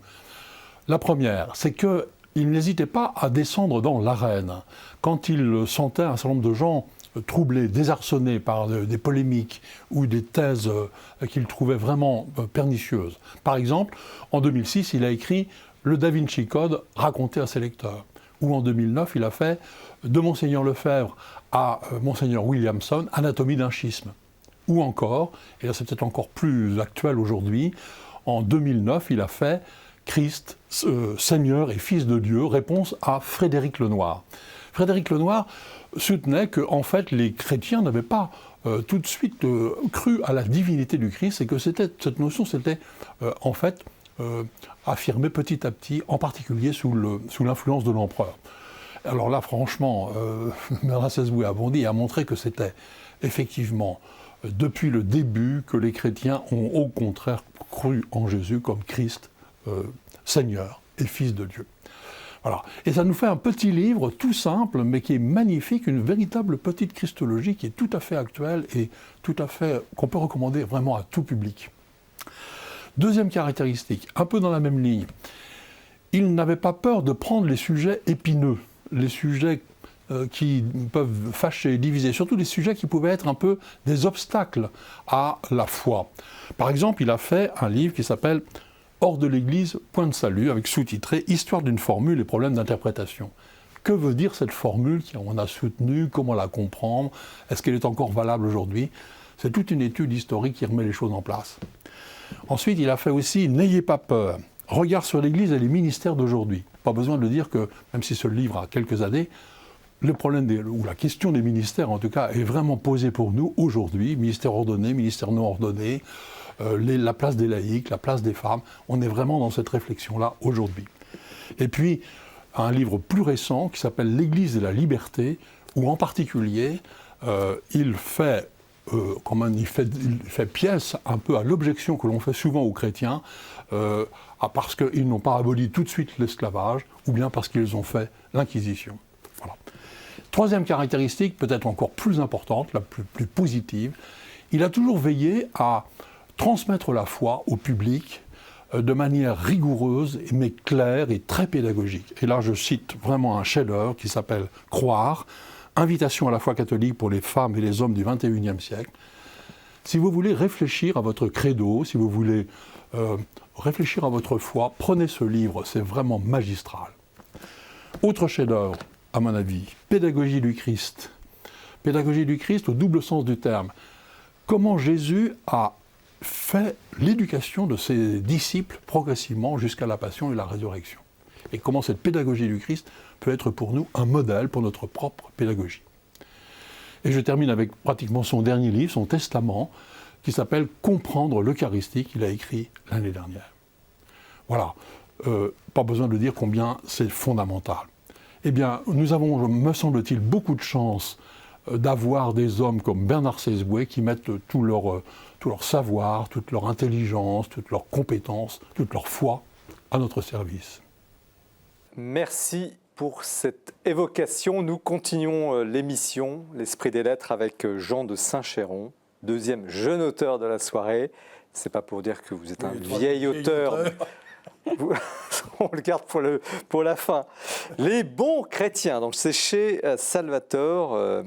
La première, c'est qu'il n'hésitait pas à descendre dans l'arène. Quand il sentait un certain nombre de gens troublés, désarçonnés par des polémiques ou des thèses qu'il trouvait vraiment pernicieuses. Par exemple, en 2006, il a écrit « Le Da Vinci Code raconté à ses lecteurs ». Ou en 2009, il a fait de Monseigneur Lefebvre à Monseigneur Williamson « Anatomie d'un schisme ». Ou encore, et là c'est peut-être encore plus actuel aujourd'hui, en 2009, il a fait « Christ, Seigneur et Fils de Dieu », réponse à Frédéric Lenoir. Frédéric Lenoir soutenait que, en fait, les chrétiens n'avaient pas tout de suite cru à la divinité du Christ et que cette notion s'était en fait affirmée petit à petit, en particulier sous l'influence de l'empereur. Alors là, franchement, Bernard Sesboué a bondi et a montré que c'était effectivement depuis le début que les chrétiens ont au contraire cru en Jésus comme Christ, Seigneur et Fils de Dieu. Voilà. Et ça nous fait un petit livre tout simple, mais qui est magnifique, une véritable petite christologie qui est tout à fait actuelle et tout à fait qu'on peut recommander vraiment à tout public. Deuxième caractéristique, un peu dans la même ligne, il n'avait pas peur de prendre les sujets épineux, les sujets qui peuvent fâcher, diviser, surtout les sujets qui pouvaient être un peu des obstacles à la foi. Par exemple, il a fait un livre qui s'appelle Hors de l'Église, point de salut, avec sous-titré « Histoire d'une formule et problèmes d'interprétation ». Que veut dire cette formule qu'on a soutenue? Comment la comprendre? Est-ce qu'elle est encore valable aujourd'hui? C'est toute une étude historique qui remet les choses en place. Ensuite, il a fait aussi « N'ayez pas peur ». Regard sur l'Église et les ministères d'aujourd'hui. Pas besoin de le dire que, même si ce livre a quelques années, le problème ou la question des ministères, en tout cas, est vraiment posée pour nous aujourd'hui. Ministère ordonné, ministère non ordonné, la place des laïcs, la place des femmes. On est vraiment dans cette réflexion-là aujourd'hui. Et puis, un livre plus récent qui s'appelle « L'Église et la liberté », où en particulier, il fait pièce un peu à l'objection que l'on fait souvent aux chrétiens, parce qu'ils n'ont pas aboli tout de suite l'esclavage, ou bien parce qu'ils ont fait l'Inquisition. Voilà. Troisième caractéristique, peut-être encore plus importante, la plus positive, il a toujours veillé à transmettre la foi au public de manière rigoureuse, mais claire et très pédagogique. Et là, je cite vraiment un chef-d'œuvre qui s'appelle « Croire », invitation à la foi catholique pour les femmes et les hommes du XXIe siècle. Si vous voulez réfléchir à votre credo, si vous voulez réfléchir à votre foi, prenez ce livre, c'est vraiment magistral. Autre chef-d'œuvre, à mon avis, Pédagogie du Christ. Pédagogie du Christ au double sens du terme. Comment Jésus a fait l'éducation de ses disciples progressivement jusqu'à la passion et la résurrection. Et comment cette pédagogie du Christ peut être pour nous un modèle pour notre propre pédagogie. Et je termine avec pratiquement son dernier livre, son testament, qui s'appelle « Comprendre l'Eucharistie » qu'il a écrit l'année dernière. Voilà, pas besoin de dire combien c'est fondamental. Eh bien, nous avons, me semble-t-il, beaucoup de chance d'avoir des hommes comme Bernard Sesboué qui mettent tout leur savoir, toute leur intelligence, toutes leurs compétences, toute leur foi à notre service. Merci pour cette évocation. Nous continuons l'émission, l'Esprit des Lettres, avec Jean de Saint-Chéron, deuxième jeune auteur de la soirée. C'est pas pour dire que vous êtes un vieil auteur. On le garde pour la fin. Les bons chrétiens, donc c'est chez Salvatore.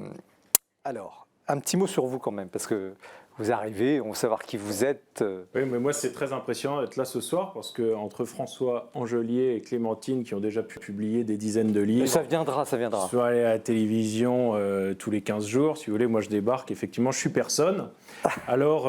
Alors, un petit mot sur vous quand même, parce que vous arrivez, on veut savoir qui vous êtes. Oui, mais moi, c'est très impressionnant d'être là ce soir parce qu'entre François Angelier et Clémentine, qui ont déjà pu publier des dizaines de livres. Mais ça viendra. Soit aller à la télévision tous les 15 jours, si vous voulez. Moi, je débarque, effectivement, je suis personne. Alors,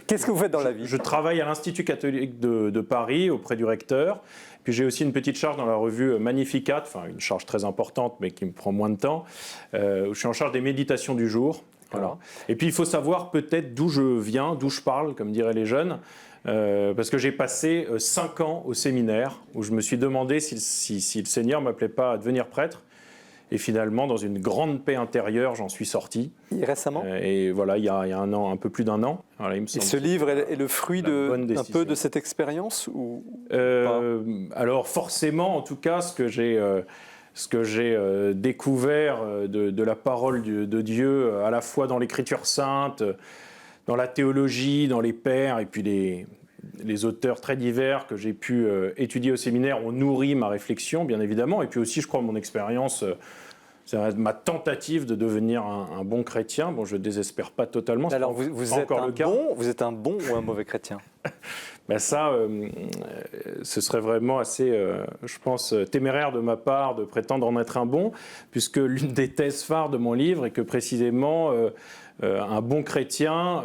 qu'est-ce que vous faites dans la vie? Je travaille à l'Institut catholique de Paris, auprès du recteur. Puis j'ai aussi une petite charge dans la revue Magnificat, enfin une charge très importante, mais qui me prend moins de temps, où je suis en charge des méditations du jour. Voilà. Et puis il faut savoir peut-être d'où je viens, d'où je parle, comme diraient les jeunes, parce que j'ai passé 5 ans au séminaire où je me suis demandé si le Seigneur ne m'appelait pas à devenir prêtre. Et finalement, dans une grande paix intérieure, j'en suis sorti. Et récemment? Et voilà, il y a un an, un peu plus d'un an. Voilà, il me semble. Et ce livre est le fruit d'un peu de cette expérience ou pas? Alors forcément, en tout cas, ce que j'ai découvert de la parole de Dieu, à la fois dans l'Écriture sainte, dans la théologie, dans les pères, et puis les auteurs très divers que j'ai pu étudier au séminaire, ont nourri ma réflexion, bien évidemment. Et puis aussi, je crois, mon expérience, ma tentative de devenir un bon chrétien. Bon, je ne désespère pas totalement. Alors, vous êtes un bon ou un mauvais chrétien? Ben ça, ce serait vraiment assez, je pense, téméraire de ma part de prétendre en être un bon, puisque l'une des thèses phares de mon livre est que précisément un bon chrétien,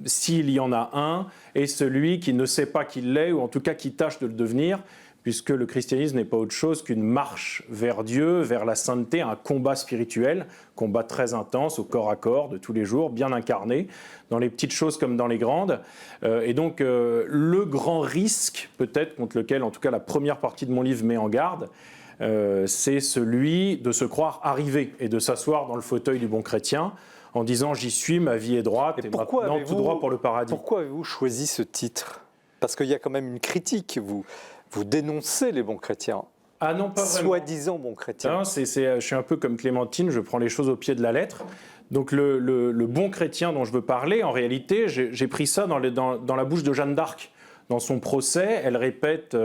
s'il y en a un, est celui qui ne sait pas qu'il l'est, ou en tout cas qui tâche de le devenir, puisque le christianisme n'est pas autre chose qu'une marche vers Dieu, vers la sainteté, un combat spirituel, combat très intense, au corps à corps, de tous les jours, bien incarné, dans les petites choses comme dans les grandes. Et donc, le grand risque, peut-être, contre lequel, en tout cas, la première partie de mon livre met en garde, c'est celui de se croire arrivé et de s'asseoir dans le fauteuil du bon chrétien, en disant « j'y suis, ma vie est droite, et maintenant tout droit pour le paradis ». Pourquoi avez-vous choisi ce titre? Parce qu'il y a quand même une critique, vous dénoncez les bons chrétiens. Ah non, pas vraiment. Soi-disant bons chrétiens. Non, je suis un peu comme Clémentine, je prends les choses au pied de la lettre. Donc le bon chrétien dont je veux parler, en réalité, j'ai pris ça dans la bouche de Jeanne d'Arc. Dans son procès, elle répète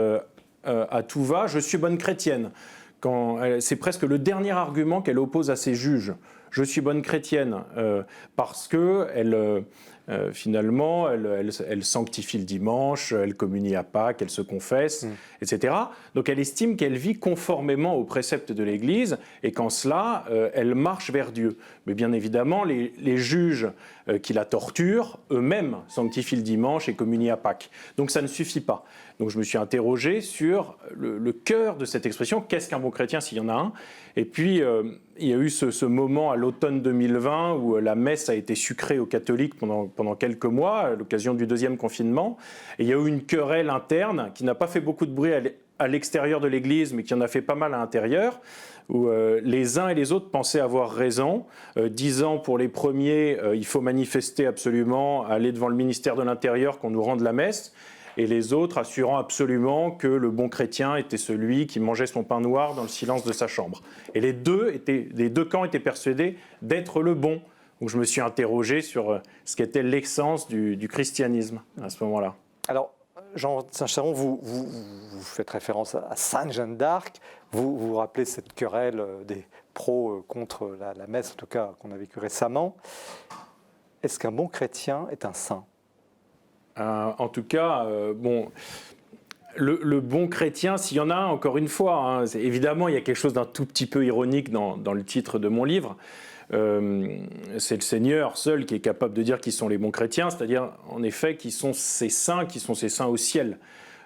à tout va « je suis bonne chrétienne ». C'est presque le dernier argument qu'elle oppose à ses juges. Je suis bonne chrétienne parce que finalement, elle sanctifie le dimanche, elle communie à Pâques, elle se confesse, etc. Donc elle estime qu'elle vit conformément aux préceptes de l'Église et qu'en cela, elle marche vers Dieu. Mais bien évidemment, les juges qui la torturent, eux-mêmes sanctifient le dimanche et communient à Pâques. Donc ça ne suffit pas. Donc je me suis interrogé sur le cœur de cette expression, qu'est-ce qu'un bon chrétien s'il y en a un? Et puis il y a eu ce moment à l'automne 2020 où la messe a été sucrée aux catholiques pendant quelques mois, à l'occasion du deuxième confinement. Et il y a eu une querelle interne qui n'a pas fait beaucoup de bruit à l'extérieur de l'Église, mais qui en a fait pas mal à l'intérieur, où les uns et les autres pensaient avoir raison, disant pour les premiers, il faut manifester absolument, aller devant le ministère de l'Intérieur qu'on nous rende la messe, et les autres assurant absolument que le bon chrétien était celui qui mangeait son pain noir dans le silence de sa chambre. Et les deux camps étaient persuadés d'être le bon. Donc je me suis interrogé sur ce qu'était l'essence du christianisme à ce moment-là. Alors, Jean Saint-Charon, vous faites référence à Sainte Jeanne d'Arc, vous rappelez cette querelle des pros contre la messe, en tout cas qu'on a vécu récemment. Est-ce qu'un bon chrétien est un saint? En tout cas, le bon chrétien, s'il y en a un, encore une fois, évidemment, il y a quelque chose d'un tout petit peu ironique dans le titre de mon livre. C'est le Seigneur seul qui est capable de dire qui sont les bons chrétiens, c'est-à-dire, en effet, qui sont ces saints au ciel.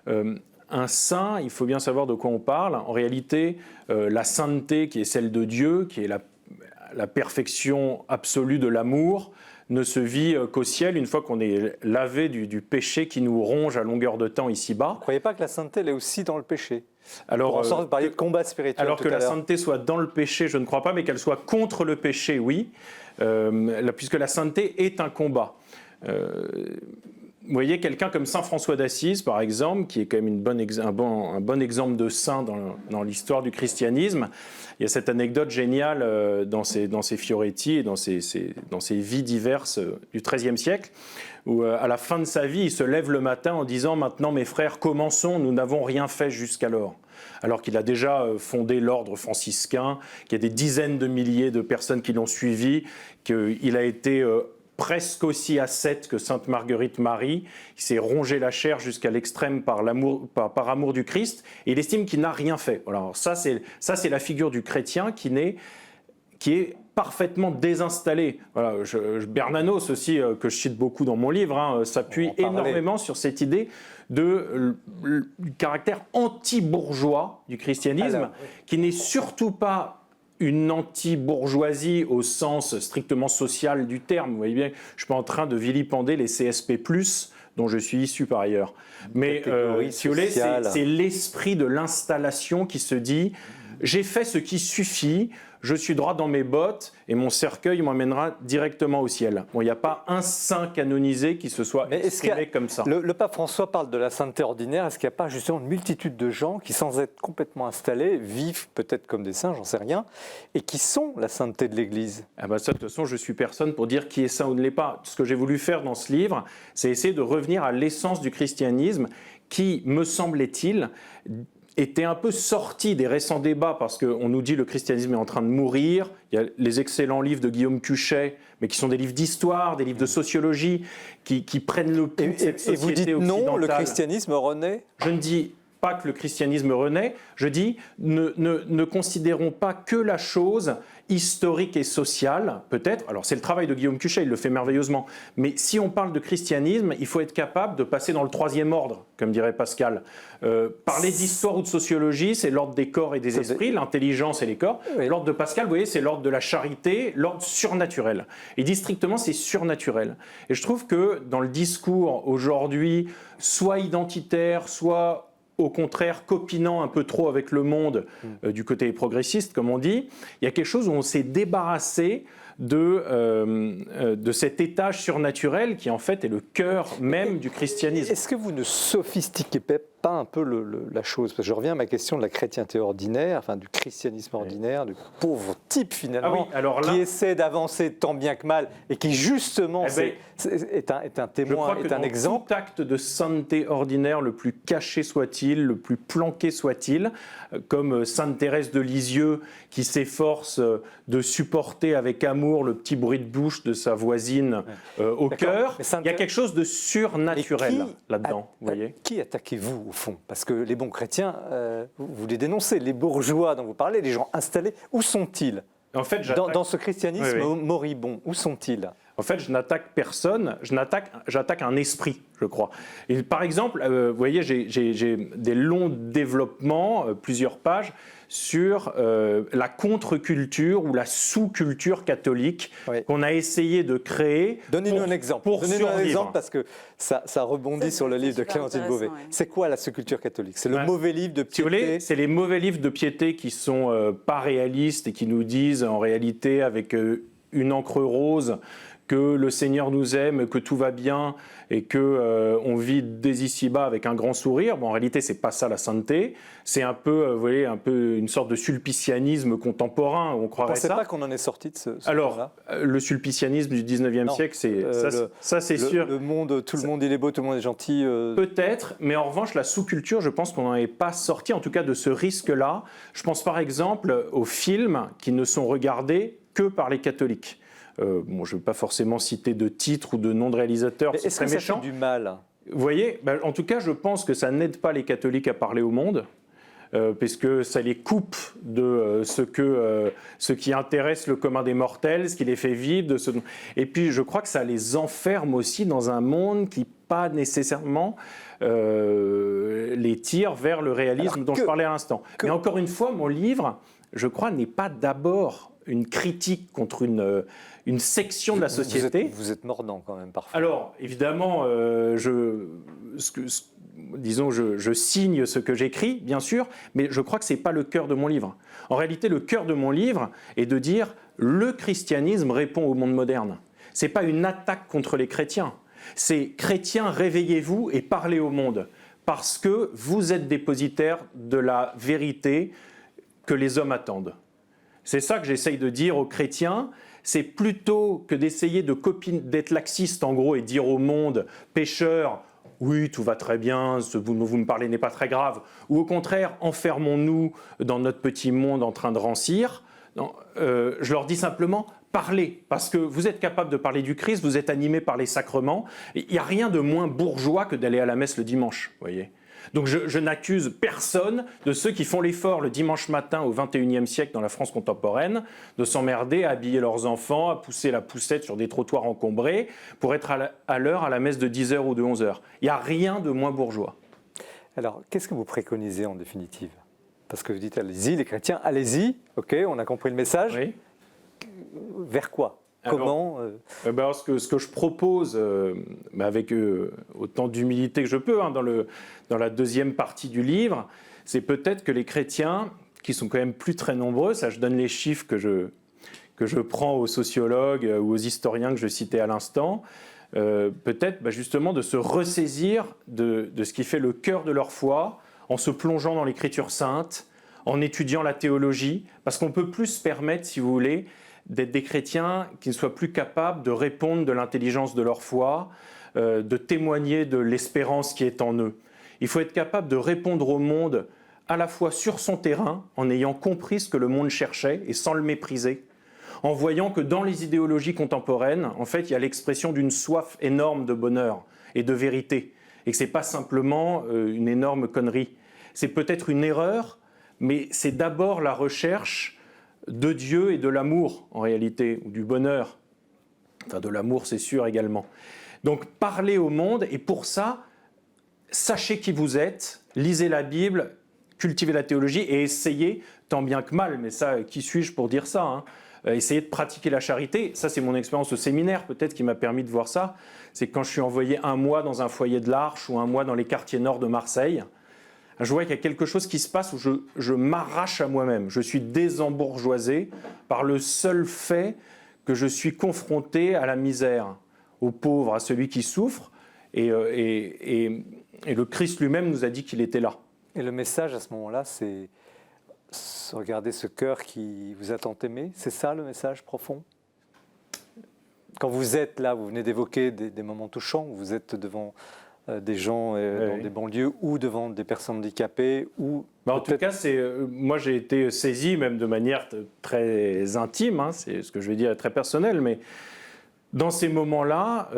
Un saint, il faut bien savoir de quoi on parle. En réalité, la sainteté qui est celle de Dieu, qui est la perfection absolue de l'amour, ne se vit qu'au ciel une fois qu'on est lavé du péché qui nous ronge à longueur de temps ici-bas. Vous ne croyez pas que la sainteté elle est aussi dans le péché? Alors, vous parliez de combat spirituel. Alors que la sainteté soit dans le péché, je ne crois pas, mais qu'elle soit contre le péché, oui, puisque la sainteté est un combat. Vous voyez, quelqu'un comme saint François d'Assise, par exemple, qui est quand même un bon exemple de saint dans l'histoire du christianisme. Il y a cette anecdote géniale dans ses Fioretti et dans ses vies diverses du XIIIe siècle, où à la fin de sa vie, il se lève le matin en disant « Maintenant, mes frères, commençons, nous n'avons rien fait jusqu'alors ». alors qu'il a déjà fondé l'ordre franciscain, qu'il y a des dizaines de milliers de personnes qui l'ont suivi, qu'il a été presque aussi ascète que Sainte Marguerite Marie. Il s'est rongé la chair jusqu'à l'extrême par amour du Christ, et il estime qu'il n'a rien fait. Alors ça, c'est la figure du chrétien qui est parfaitement désinstallé. Voilà, Bernanos aussi, que je cite beaucoup dans mon livre, s'appuie énormément sur cette idée du caractère anti-bourgeois du christianisme, qui n'est surtout pas une anti-bourgeoisie au sens strictement social du terme. Vous voyez bien, je ne suis pas en train de vilipender les CSP+, dont je suis issu par ailleurs. Mais si vous voulez, c'est l'esprit de l'installation qui se dit « j'ai fait ce qui suffit, je suis droit dans mes bottes et mon cercueil m'emmènera directement au ciel ». Bon, il n'y a pas un saint canonisé qui se soit exprimé comme ça. Le pape François parle de la sainteté ordinaire. Est-ce qu'il n'y a pas justement une multitude de gens qui, sans être complètement installés, vivent peut-être comme des saints, j'en sais rien, et qui sont la sainteté de l'Église? Ah bah ça, de toute façon, je suis personne pour dire qui est saint ou ne l'est pas. Ce que j'ai voulu faire dans ce livre, c'est essayer de revenir à l'essence du christianisme qui, me semblait-il, était un peu sorti des récents débats, parce qu'on nous dit que le christianisme est en train de mourir. Il y a les excellents livres de Guillaume Cuchet, mais qui sont des livres d'histoire, des livres de sociologie, qui prennent le pouls de cette société occidentale. Et vous dites non, le christianisme renaît? Je ne dis pas que le christianisme renaît, je dis ne considérons pas que la chose historique et sociale, peut-être. Alors c'est le travail de Guillaume Cuchet, il le fait merveilleusement. Mais si on parle de christianisme, il faut être capable de passer dans le troisième ordre, comme dirait Pascal. Parler d'histoire ou de sociologie, c'est l'ordre des corps et des esprits, l'intelligence et les corps. Oui. L'ordre de Pascal, vous voyez, c'est l'ordre de la charité, l'ordre surnaturel. Il dit strictement c'est surnaturel. Et je trouve que dans le discours aujourd'hui, soit identitaire, soit au contraire copinant un peu trop avec le monde du côté progressiste, comme on dit, il y a quelque chose où on s'est débarrassé de cet étage surnaturel qui en fait est le cœur même du christianisme. Est-ce que vous ne sophistiquez pas un peu la chose? Parce que je reviens à ma question de la chrétienté ordinaire, enfin du christianisme ordinaire, du pauvre type finalement, qui essaie d'avancer tant bien que mal et qui justement est un témoin, est un exemple. Tout acte de sainteté ordinaire, le plus caché soit-il, le plus planqué soit-il, comme Sainte Thérèse de Lisieux qui s'efforce de supporter avec amour le petit bruit de bouche de sa voisine au cœur, il y a quelque chose de surnaturel là-dedans. Vous voyez ? Qui attaquez-vous au fond? Parce que les bons chrétiens, vous les dénoncez, les bourgeois dont vous parlez, les gens installés, où sont-ils? En fait, dans ce christianisme moribond, où sont-ils? En fait, je n'attaque personne, j'attaque un esprit, je crois. Et par exemple, vous voyez, j'ai des longs développements, plusieurs pages, sur la contre-culture ou la sous-culture catholique qu'on a essayé de créer. Donnez-nous un exemple. Donnez-nous un exemple parce que ça rebondit sur le livre de Clémentine Beauvais. Ouais. C'est quoi la sous-culture catholique? C'est le mauvais livre de piété? Si vous voulez, c'est les mauvais livres de piété qui sont pas réalistes et qui nous disent en réalité avec une encre rose que le Seigneur nous aime, que tout va bien et que on vit dès ici-bas avec un grand sourire. Bon, en réalité, c'est pas ça la sainteté. C'est un peu, vous voyez, un peu une sorte de sulpicianisme contemporain. On croirait ça. Vous ne pensez pas qu'on en est sorti de ce Alors, le sulpicianisme du 19e siècle, c'est ça, c'est sûr. Le monde, tout le monde il est beau, tout le monde est gentil. Peut-être, mais en revanche, la sous-culture, je pense qu'on n'en est pas sorti, en tout cas de ce risque-là. Je pense par exemple aux films qui ne sont regardés que par les catholiques. Bon, je ne veux pas forcément citer de titres ou de noms de réalisateurs, c'est très méchant. Est-ce que ça fait du mal? Vous voyez, en tout cas, je pense que ça n'aide pas les catholiques à parler au monde, puisque ça les coupe de ce qui intéresse le commun des mortels, ce qui les fait vivre. Et puis, je crois que ça les enferme aussi dans un monde qui, pas nécessairement, les tire vers le réalisme dont je parlais à l'instant. Mais encore une fois, mon livre, je crois, n'est pas d'abord une critique contre une section de la société. Vous êtes mordant quand même parfois. Alors, évidemment, disons, je signe ce que j'écris, bien sûr, mais je crois que ce n'est pas le cœur de mon livre. En réalité, le cœur de mon livre est de dire le christianisme répond au monde moderne. Ce n'est pas une attaque contre les chrétiens. C'est chrétiens, réveillez-vous et parlez au monde, parce que vous êtes dépositaires de la vérité que les hommes attendent. C'est ça que j'essaye de dire aux chrétiens, c'est plutôt que d'essayer d'être laxiste en gros et dire au monde, pécheurs, oui, tout va très bien, ce vous me parlez n'est pas très grave, ou au contraire, enfermons-nous dans notre petit monde en train de rancir. Non, je leur dis simplement, parlez, parce que vous êtes capable de parler du Christ, vous êtes animé par les sacrements. Il n'y a rien de moins bourgeois que d'aller à la messe le dimanche, vous voyez. Donc je n'accuse personne de ceux qui font l'effort le dimanche matin au XXIe siècle dans la France contemporaine de s'emmerder à habiller leurs enfants, à pousser la poussette sur des trottoirs encombrés pour être à l'heure à la messe de 10h ou de 11h. Il n'y a rien de moins bourgeois. Alors, qu'est-ce que vous préconisez en définitive? Parce que vous dites, allez-y, les chrétiens, allez-y, ok, on a compris le message. Oui. Vers quoi? Comment Alors, ce que je propose, avec autant d'humilité que je peux, dans la deuxième partie du livre, c'est peut-être que les chrétiens, qui sont quand même plus très nombreux, ça je donne les chiffres que je prends aux sociologues ou aux historiens que je citais à l'instant, peut-être justement de se ressaisir de ce qui fait le cœur de leur foi, en se plongeant dans l'écriture sainte, en étudiant la théologie, parce qu'on peut plus se permettre, si vous voulez, d'être des chrétiens qui ne soient plus capables de répondre de l'intelligence de leur foi, de témoigner de l'espérance qui est en eux. Il faut être capable de répondre au monde à la fois sur son terrain, en ayant compris ce que le monde cherchait et sans le mépriser, en voyant que dans les idéologies contemporaines, en fait, il y a l'expression d'une soif énorme de bonheur et de vérité, et que ce n'est pas simplement une énorme connerie. C'est peut-être une erreur, mais c'est d'abord la recherche de Dieu et de l'amour, en réalité, ou du bonheur. Enfin, de l'amour, c'est sûr également. Donc, parlez au monde, et pour ça, sachez qui vous êtes, lisez la Bible, cultivez la théologie, et essayez, tant bien que mal, mais ça, qui suis-je pour dire ça, essayez de pratiquer la charité. Ça, c'est mon expérience au séminaire, peut-être, qui m'a permis de voir ça. C'est quand je suis envoyé un mois dans un foyer de l'Arche, ou un mois dans les quartiers nord de Marseille, je vois qu'il y a quelque chose qui se passe où je m'arrache à moi-même. Je suis désembourgeoisé par le seul fait que je suis confronté à la misère, aux pauvres, à celui qui souffre. Et le Christ lui-même nous a dit qu'il était là. Et le message à ce moment-là, c'est regardez ce cœur qui vous a tant aimé. C'est ça le message profond? Quand vous êtes là, vous venez d'évoquer des moments touchants, où vous êtes devant des gens dans des banlieues ou devant des personnes handicapées ou en tout cas, moi j'ai été saisi même de manière très intime, c'est ce que je vais dire très personnel, mais dans ces moments-là,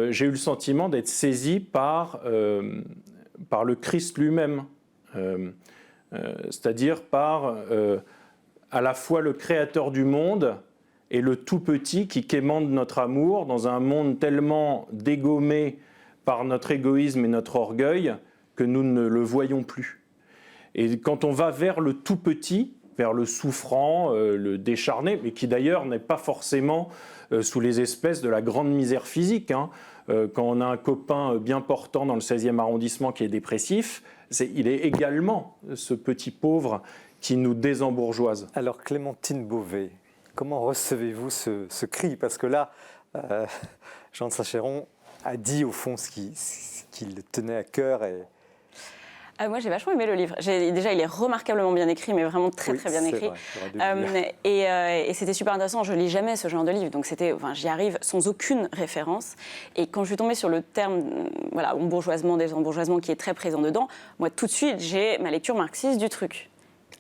j'ai eu le sentiment d'être saisi par le Christ lui-même, c'est-à-dire par à la fois le créateur du monde et le tout petit qui quémande notre amour dans un monde tellement dégommé par notre égoïsme et notre orgueil, que nous ne le voyons plus. Et quand on va vers le tout petit, vers le souffrant, le décharné, mais qui d'ailleurs n'est pas forcément sous les espèces de la grande misère physique. Quand on a un copain bien portant dans le 16e arrondissement qui est dépressif, il est également ce petit pauvre qui nous désembourgeoise. Alors Clémentine Beauvais, comment recevez-vous ce cri? Parce que là, Jean de Saint-Chéron a dit au fond ce qui le tenait à cœur. Moi, j'ai vachement aimé le livre. Déjà, il est remarquablement bien écrit, mais vraiment très bien écrit. Vrai, et c'était super intéressant. Je lis jamais ce genre de livre, donc j'y arrive sans aucune référence. Et quand je suis tombée sur le terme, embourgeoisement, désembourgeoisement, qui est très présent dedans, moi, tout de suite, j'ai ma lecture marxiste du truc,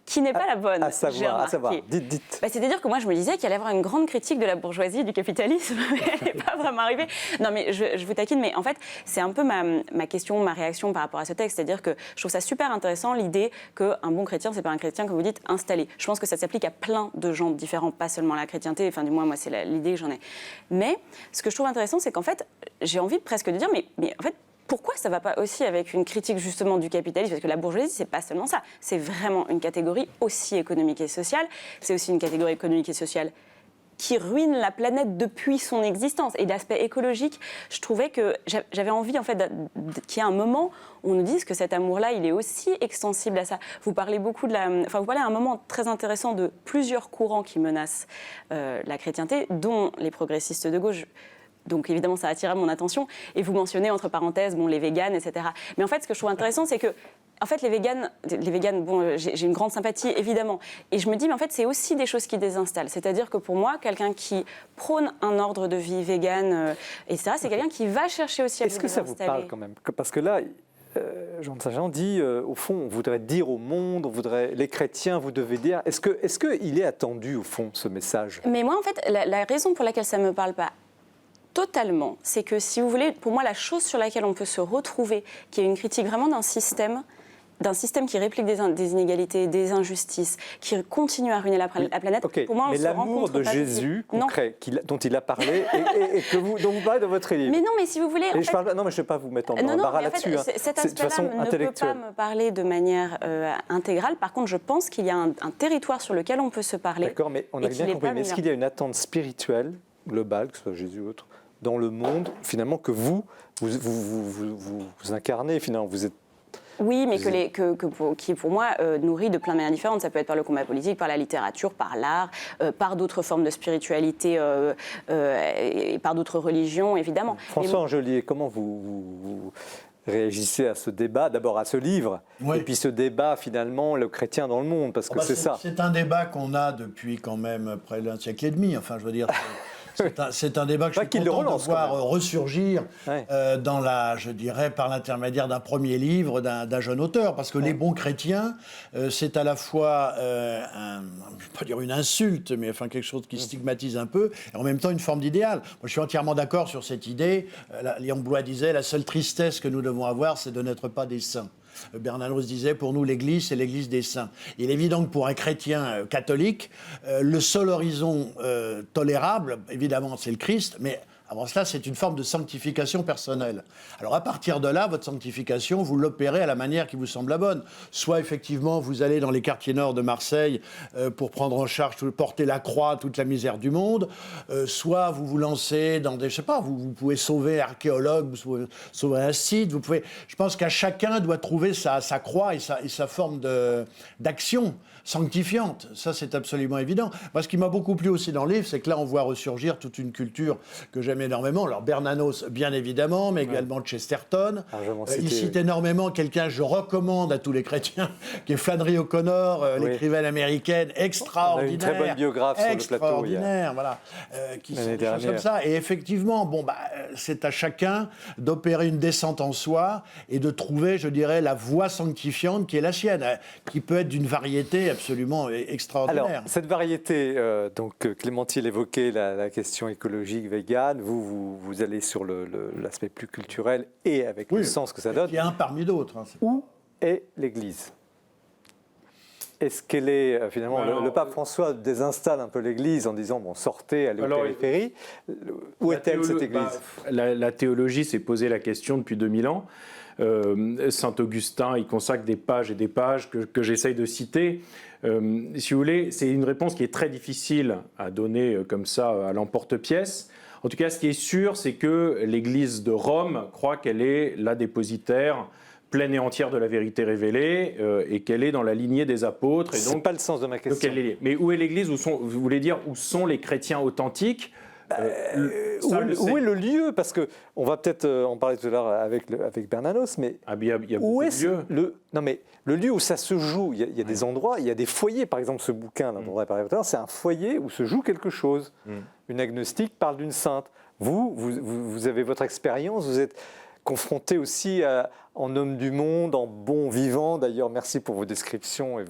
qui n'est pas la bonne. À savoir, dites. C'est-à-dire que moi, je me disais qu'il allait y avoir une grande critique de la bourgeoisie, du capitalisme, mais elle n'est pas vraiment arrivée. Non, mais je vous taquine, mais en fait, c'est un peu ma question, ma réaction par rapport à ce texte. C'est-à-dire que je trouve ça super intéressant, l'idée qu'un bon chrétien, c'est pas un chrétien, comme vous dites, installé. Je pense que ça s'applique à plein de gens différents, pas seulement à la chrétienté, enfin, du moins, moi, c'est l'idée que j'en ai. Mais ce que je trouve intéressant, c'est qu'en fait, j'ai envie presque de dire, mais en fait, pourquoi ça ne va pas aussi avec une critique justement du capitalisme? Parce que la bourgeoisie, ce n'est pas seulement ça. C'est vraiment une catégorie aussi économique et sociale. C'est aussi une catégorie économique et sociale qui ruine la planète depuis son existence. Et l'aspect écologique, je trouvais que j'avais envie en fait qu'il y ait un moment où on nous dise que cet amour-là, il est aussi extensible à ça. Vous parlez beaucoup vous parlez à un moment très intéressant de plusieurs courants qui menacent la chrétienté, dont les progressistes de gauche. Donc évidemment, ça attira mon attention. Et vous mentionnez entre parenthèses les véganes, etc. Mais en fait, ce que je trouve intéressant, c'est que En fait, les véganes, bon, j'ai une grande sympathie, évidemment. Et je me dis, mais en fait, c'est aussi des choses qui désinstallent. C'est-à-dire que pour moi, quelqu'un qui prône un ordre de vie végane, etc., c'est quelqu'un qui va chercher aussi à Est-ce que ça vous parle quand même? Parce que là, Jean de Saint-Jean dit, au fond, on voudrait dire au monde, les chrétiens, vous devez dire. Est-ce qu'il est attendu, au fond, ce message? Mais moi, en fait, la raison pour laquelle ça ne me parle pas totalement, c'est que, si vous voulez, pour moi, la chose sur laquelle on peut se retrouver, qui est une critique vraiment d'un système qui réplique des inégalités, des injustices, qui continue à ruiner la planète. Okay. Pour moi, mais l'amour de Jésus concret dont il a parlé et dont vous parlez dans votre livre. Mais non, mais si vous voulez... Non, mais je ne vais pas vous mettre en embarras là-dessus. Cet aspect-là ne peut pas me parler de manière intégrale. Par contre, je pense qu'il y a un territoire sur lequel on peut se parler. D'accord, mais on a bien compris. Mais est-ce qu'il y a une attente spirituelle, globale, que ce soit Jésus ou autre, dans le monde, finalement, que vous incarnez, finalement, vous êtes... Oui, mais qui, pour moi, nourrit de plein de manières différentes. Ça peut être par le combat politique, par la littérature, par l'art, par d'autres formes de spiritualité, et par d'autres religions, évidemment. François Angelier, comment vous réagissez à ce débat, d'abord à ce livre, et puis ce débat, finalement, le chrétien dans le monde, parce que c'est ça. C'est un débat qu'on a depuis quand même près d'un siècle et demi, enfin, je veux dire... C'est un débat que je suis content de voir ressurgir je dirais, par l'intermédiaire d'un premier livre d'un jeune auteur. Parce que les bons chrétiens, c'est à la fois, je ne vais pas dire une insulte, mais enfin quelque chose qui stigmatise un peu, et en même temps une forme d'idéal. Moi, je suis entièrement d'accord sur cette idée. Léon Bloy disait, la seule tristesse que nous devons avoir, c'est de n'être pas des saints. Bernanos disait, pour nous, l'Église, c'est l'Église des saints. Il est évident que pour un chrétien catholique, le seul horizon tolérable, évidemment, c'est le Christ, mais avant cela, c'est une forme de sanctification personnelle. Alors, à partir de là, votre sanctification, vous l'opérez à la manière qui vous semble la bonne. Soit, effectivement, vous allez dans les quartiers nord de Marseille pour prendre en charge, porter la croix, toute la misère du monde. Soit, vous vous lancez dans des... Je sais pas, vous pouvez sauver un archéologue, vous pouvez sauver un site. Je pense qu'à chacun doit trouver sa croix et sa forme d'action sanctifiante. Ça, c'est absolument évident. Moi, ce qui m'a beaucoup plu aussi dans le livre, c'est que là, on voit ressurgir toute une culture que j'aime énormément. Alors, Bernanos, bien évidemment, mais également Chesterton. Il cite énormément quelqu'un que je recommande à tous les chrétiens, qui est Flannery O'Connor, l'écrivaine américaine, extraordinaire. On a une très bonne biographe sur le plateau. Extraordinaire, voilà. Qui sont des choses comme ça. Et effectivement, c'est à chacun d'opérer une descente en soi et de trouver, je dirais, la voie sanctifiante qui est la sienne, qui peut être d'une variété absolument extraordinaire. Alors, cette variété, donc Clémentine évoquait la question écologique, végane, vous allez sur l'aspect plus culturel et avec le sens que ça donne. Il y a un parmi d'autres. Où est l'Église ? Est-ce qu'elle est, finalement, le pape François désinstalle un peu l'Église en disant, sortez, allez aux périphéries. Où est-elle, cette Église ? La théologie s'est posé la question depuis 2000 ans. Saint Augustin, il consacre des pages et des pages que j'essaye de citer. Si vous voulez, c'est une réponse qui est très difficile à donner comme ça à l'emporte-pièce. En tout cas, ce qui est sûr, c'est que l'Église de Rome croit qu'elle est la dépositaire pleine et entière de la vérité révélée et qu'elle est dans la lignée des apôtres. Ce n'est pas le sens de ma question. Mais où est l'Église ? Vous voulez dire où sont les chrétiens authentiques ? Où est le lieu ? Parce qu'on va peut-être en parler tout à l'heure avec Bernanos, mais il y a où est lieu. Le lieu où ça se joue, il y a des endroits, il y a des foyers. Par exemple, ce bouquin dont on a parlé tout à l'heure, c'est un foyer où se joue quelque chose. Une agnostique parle d'une sainte. Vous avez votre expérience, vous êtes confronté aussi en homme du monde, en bon vivant. D'ailleurs, merci pour vos descriptions et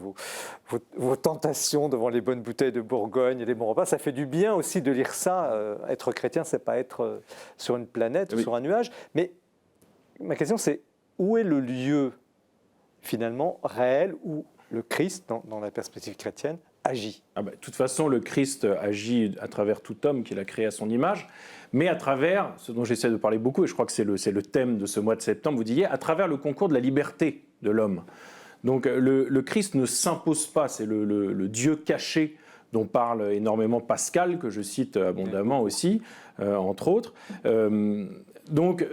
vos tentations devant les bonnes bouteilles de Bourgogne et les bons repas. Ça fait du bien aussi de lire ça. Être chrétien, c'est pas être sur une planète ou sur un nuage. Mais ma question, c'est où est le lieu, finalement, réel où le Christ, dans la perspective chrétienne, agit ? De toute façon, le Christ agit à travers tout homme qu'il a créé à son image, mais à travers, ce dont j'essaie de parler beaucoup, et je crois que c'est le thème de ce mois de septembre, vous disiez, à travers le concours de la liberté de l'homme. Donc le Christ ne s'impose pas, c'est le Dieu caché dont parle énormément Pascal, que je cite abondamment aussi, entre autres. Donc,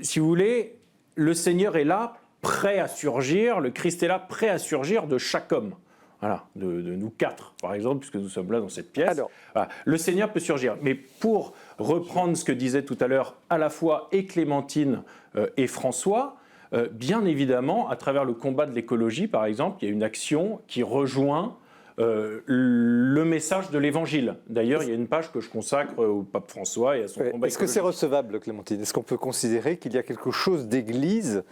si vous voulez, le Seigneur est là, prêt à surgir, le Christ est là, prêt à surgir de chaque homme. Voilà, de nous quatre, par exemple, puisque nous sommes là dans cette pièce. Alors, voilà, le Seigneur peut surgir. Mais pour reprendre ce que disaient tout à l'heure à la fois et Clémentine et François, bien évidemment, à travers le combat de l'écologie, par exemple, il y a une action qui rejoint le message de l'Évangile. D'ailleurs, il y a une page que je consacre au pape François et à son combat écologique. Est-ce que c'est recevable, Clémentine? Est-ce qu'on peut considérer qu'il y a quelque chose d'église,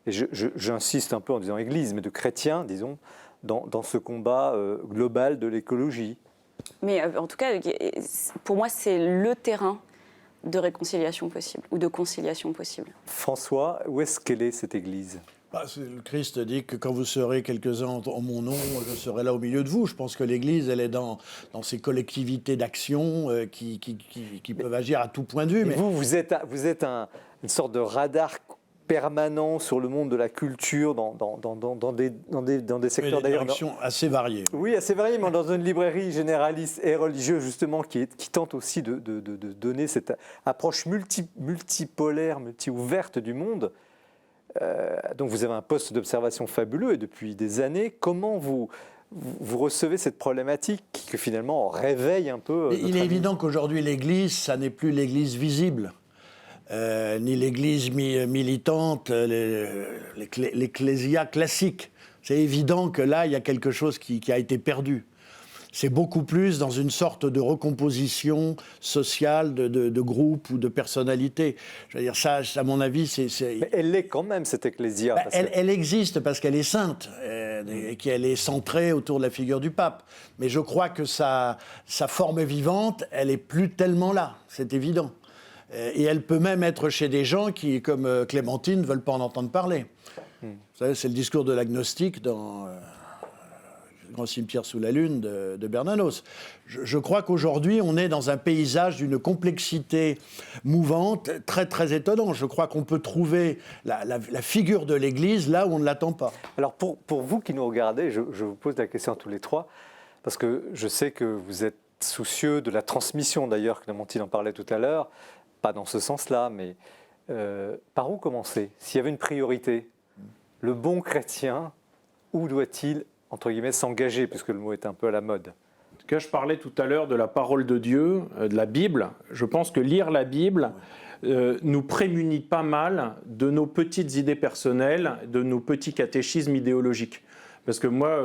et j'insiste un peu en disant église, mais de chrétien, disons, dans ce combat global de l'écologie? Mais en tout cas, pour moi, c'est le terrain de réconciliation possible ou de conciliation possible. François, où est-ce qu'elle est cette église? Le Christ dit que quand vous serez quelques-uns en mon nom, je serai là au milieu de vous. Je pense que l'Église, elle est dans ces collectivités d'action qui peuvent agir à tout point de vue. Mais vous êtes une sorte de radar permanent sur le monde de la culture dans des secteurs d'ailleurs assez variés. Oui, assez variés, mais dans une librairie généraliste et religieuse justement qui tente aussi de donner cette approche multipolaire, multi-ouverte du monde. Donc vous avez un poste d'observation fabuleux et depuis des années, comment vous recevez cette problématique qui finalement réveille un peu... Il est évident qu'aujourd'hui l'Église, ça n'est plus l'Église visible. Ni l'Église militante, l'ecclésia classique. C'est évident que là, il y a quelque chose qui a été perdu. C'est beaucoup plus dans une sorte de recomposition sociale de groupe ou de personnalité. Je veux dire, ça, à mon avis, c'est... Mais elle l'est quand même, cette ecclésia. Elle existe parce qu'elle est sainte et qu'elle est centrée autour de la figure du pape. Mais je crois que sa forme vivante, elle n'est plus tellement là, c'est évident. Et elle peut même être chez des gens qui, comme Clémentine, ne veulent pas en entendre parler. Vous savez, c'est le discours de l'agnostique dans le Grand cimetière sous la lune de Bernanos. Je crois qu'aujourd'hui, on est dans un paysage d'une complexité mouvante très, très étonnant. Je crois qu'on peut trouver la figure de l'Église là où on ne l'attend pas. Alors, pour vous qui nous regardez, je vous pose la question à tous les trois, parce que je sais que vous êtes soucieux de la transmission, d'ailleurs, Clémentine en parlait tout à l'heure. Pas dans ce sens-là, mais par où commencer? S'il y avait une priorité, le bon chrétien, où doit-il, entre guillemets, s'engager, puisque le mot est un peu à la mode? En tout cas, je parlais tout à l'heure de la parole de Dieu, de la Bible. Je pense que lire la Bible nous prémunit pas mal de nos petites idées personnelles, de nos petits catéchismes idéologiques. Parce que moi,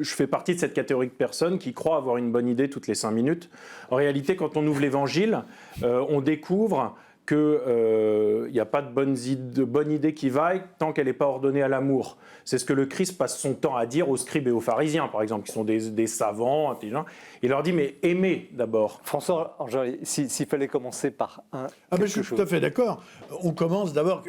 je fais partie de cette catégorie de personnes qui croient avoir une bonne idée toutes les 5 minutes. En réalité, quand on ouvre l'Évangile, on découvre qu'il n'y a pas de bonne idée qui vaille tant qu'elle n'est pas ordonnée à l'amour. C'est ce que le Christ passe son temps à dire aux scribes et aux pharisiens, par exemple, qui sont des savants, intelligents. Il leur dit, mais aimez d'abord. François, s'il fallait commencer par je suis tout à fait d'accord. On commence d'abord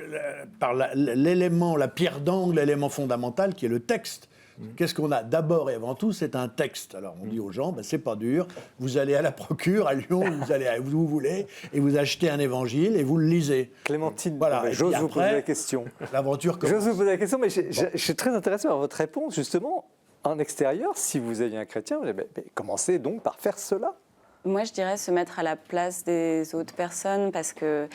par l'élément, la pierre d'angle, l'élément fondamental qui est le texte. Qu'est-ce qu'on a? D'abord et avant tout, c'est un texte. Alors on dit aux gens, c'est pas dur, vous allez à la procure, à Lyon, vous allez où vous voulez, et vous achetez un évangile et vous le lisez. Clémentine, voilà. J'ose vous poser la question. L'aventure commence. J'ose vous poser la question, mais je suis très intéressé par votre réponse, justement. En extérieur, si vous aviez un chrétien, commencez donc par faire cela. Moi, je dirais se mettre à la place des autres personnes parce que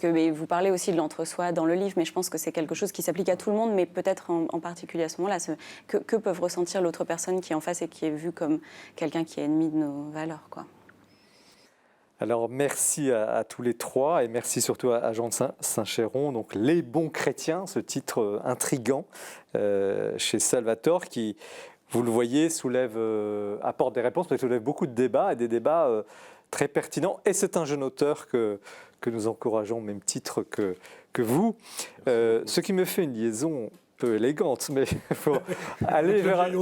mais vous parlez aussi de l'entre-soi dans le livre, mais je pense que c'est quelque chose qui s'applique à tout le monde, mais peut-être en particulier à ce moment-là. Que peuvent ressentir l'autre personne qui est en face et qui est vue comme quelqu'un qui est ennemi de nos valeurs, quoi. Alors, merci à tous les trois et merci surtout à Jean de Saint-Chéron. Donc, Les bons chrétiens, ce titre intriguant chez Salvatore qui... Vous le voyez, apporte des réponses, mais soulève beaucoup de débats, et des débats très pertinents. Et c'est un jeune auteur que nous encourageons, au même titre que vous. Ce qui me fait une liaison peu élégante, mais il faut aller vers un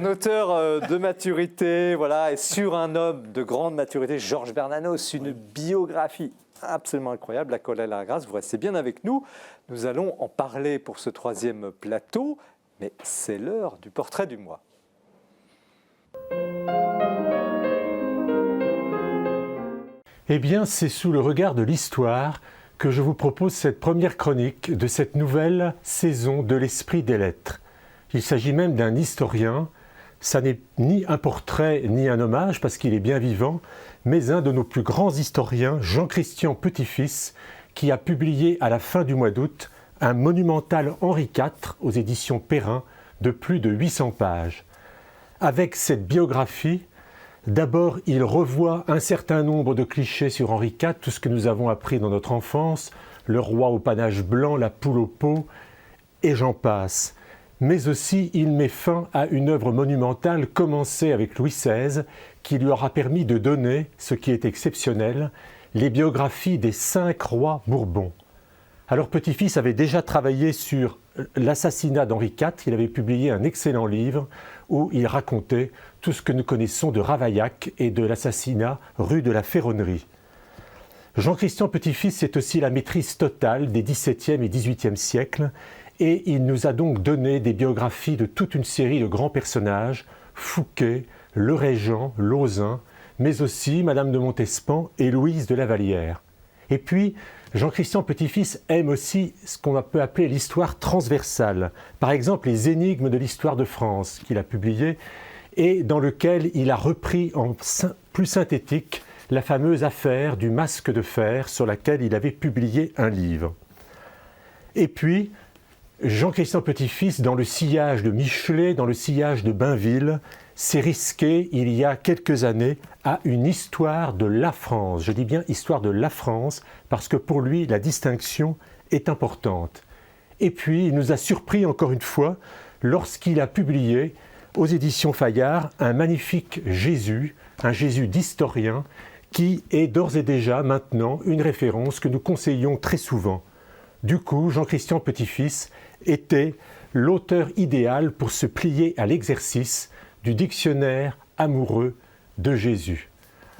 auteur de maturité, voilà, et sur un homme de grande maturité, Georges Bernanos, une biographie absolument incroyable, La colère et la grâce. Vous restez bien avec nous. Nous allons en parler pour ce 3e plateau. Mais c'est l'heure du portrait du mois. Eh bien, c'est sous le regard de l'histoire que je vous propose cette première chronique de cette nouvelle saison de l'Esprit des Lettres. Il s'agit même d'un historien. Ça n'est ni un portrait ni un hommage parce qu'il est bien vivant, mais un de nos plus grands historiens, Jean-Christian Petit-Fils, qui a publié à la fin du mois d'août un monumental Henri IV aux éditions Perrin de plus de 800 pages. Avec cette biographie, d'abord il revoit un certain nombre de clichés sur Henri IV, tout ce que nous avons appris dans notre enfance, le roi au panache blanc, la poule aux peaux, et j'en passe. Mais aussi, il met fin à une œuvre monumentale commencée avec Louis XVI, qui lui aura permis de donner, ce qui est exceptionnel, les biographies des 5 rois Bourbons. Alors Petit-Fils avait déjà travaillé sur l'assassinat d'Henri IV. Il avait publié un excellent livre où il racontait tout ce que nous connaissons de Ravaillac et de l'assassinat rue de la Ferronnerie. Jean-Christian Petit-Fils, c'est aussi la maîtrise totale des XVIIe et XVIIIe siècles, et il nous a donc donné des biographies de toute une série de grands personnages, Fouquet, le Régent, Lauzun, mais aussi Madame de Montespan et Louise de la Vallière. Et puis, Jean-Christian Petit-Fils aime aussi ce qu'on peut appeler l'histoire transversale. Par exemple, les énigmes de l'histoire de France qu'il a publié et dans lequel il a repris en plus synthétique la fameuse affaire du masque de fer sur laquelle il avait publié un livre. Et puis, Jean-Christian Petit-Fils, dans le sillage de Michelet, dans le sillage de Bainville, s'est risqué, il y a quelques années, à une histoire de la France. Je dis bien histoire de la France, parce que pour lui, la distinction est importante. Et puis, il nous a surpris encore une fois, lorsqu'il a publié, aux éditions Fayard, un magnifique Jésus, un Jésus d'historien, qui est d'ores et déjà maintenant une référence que nous conseillons très souvent. Du coup, Jean-Christian Petit-Fils était l'auteur idéal pour se plier à l'exercice du dictionnaire amoureux de Jésus.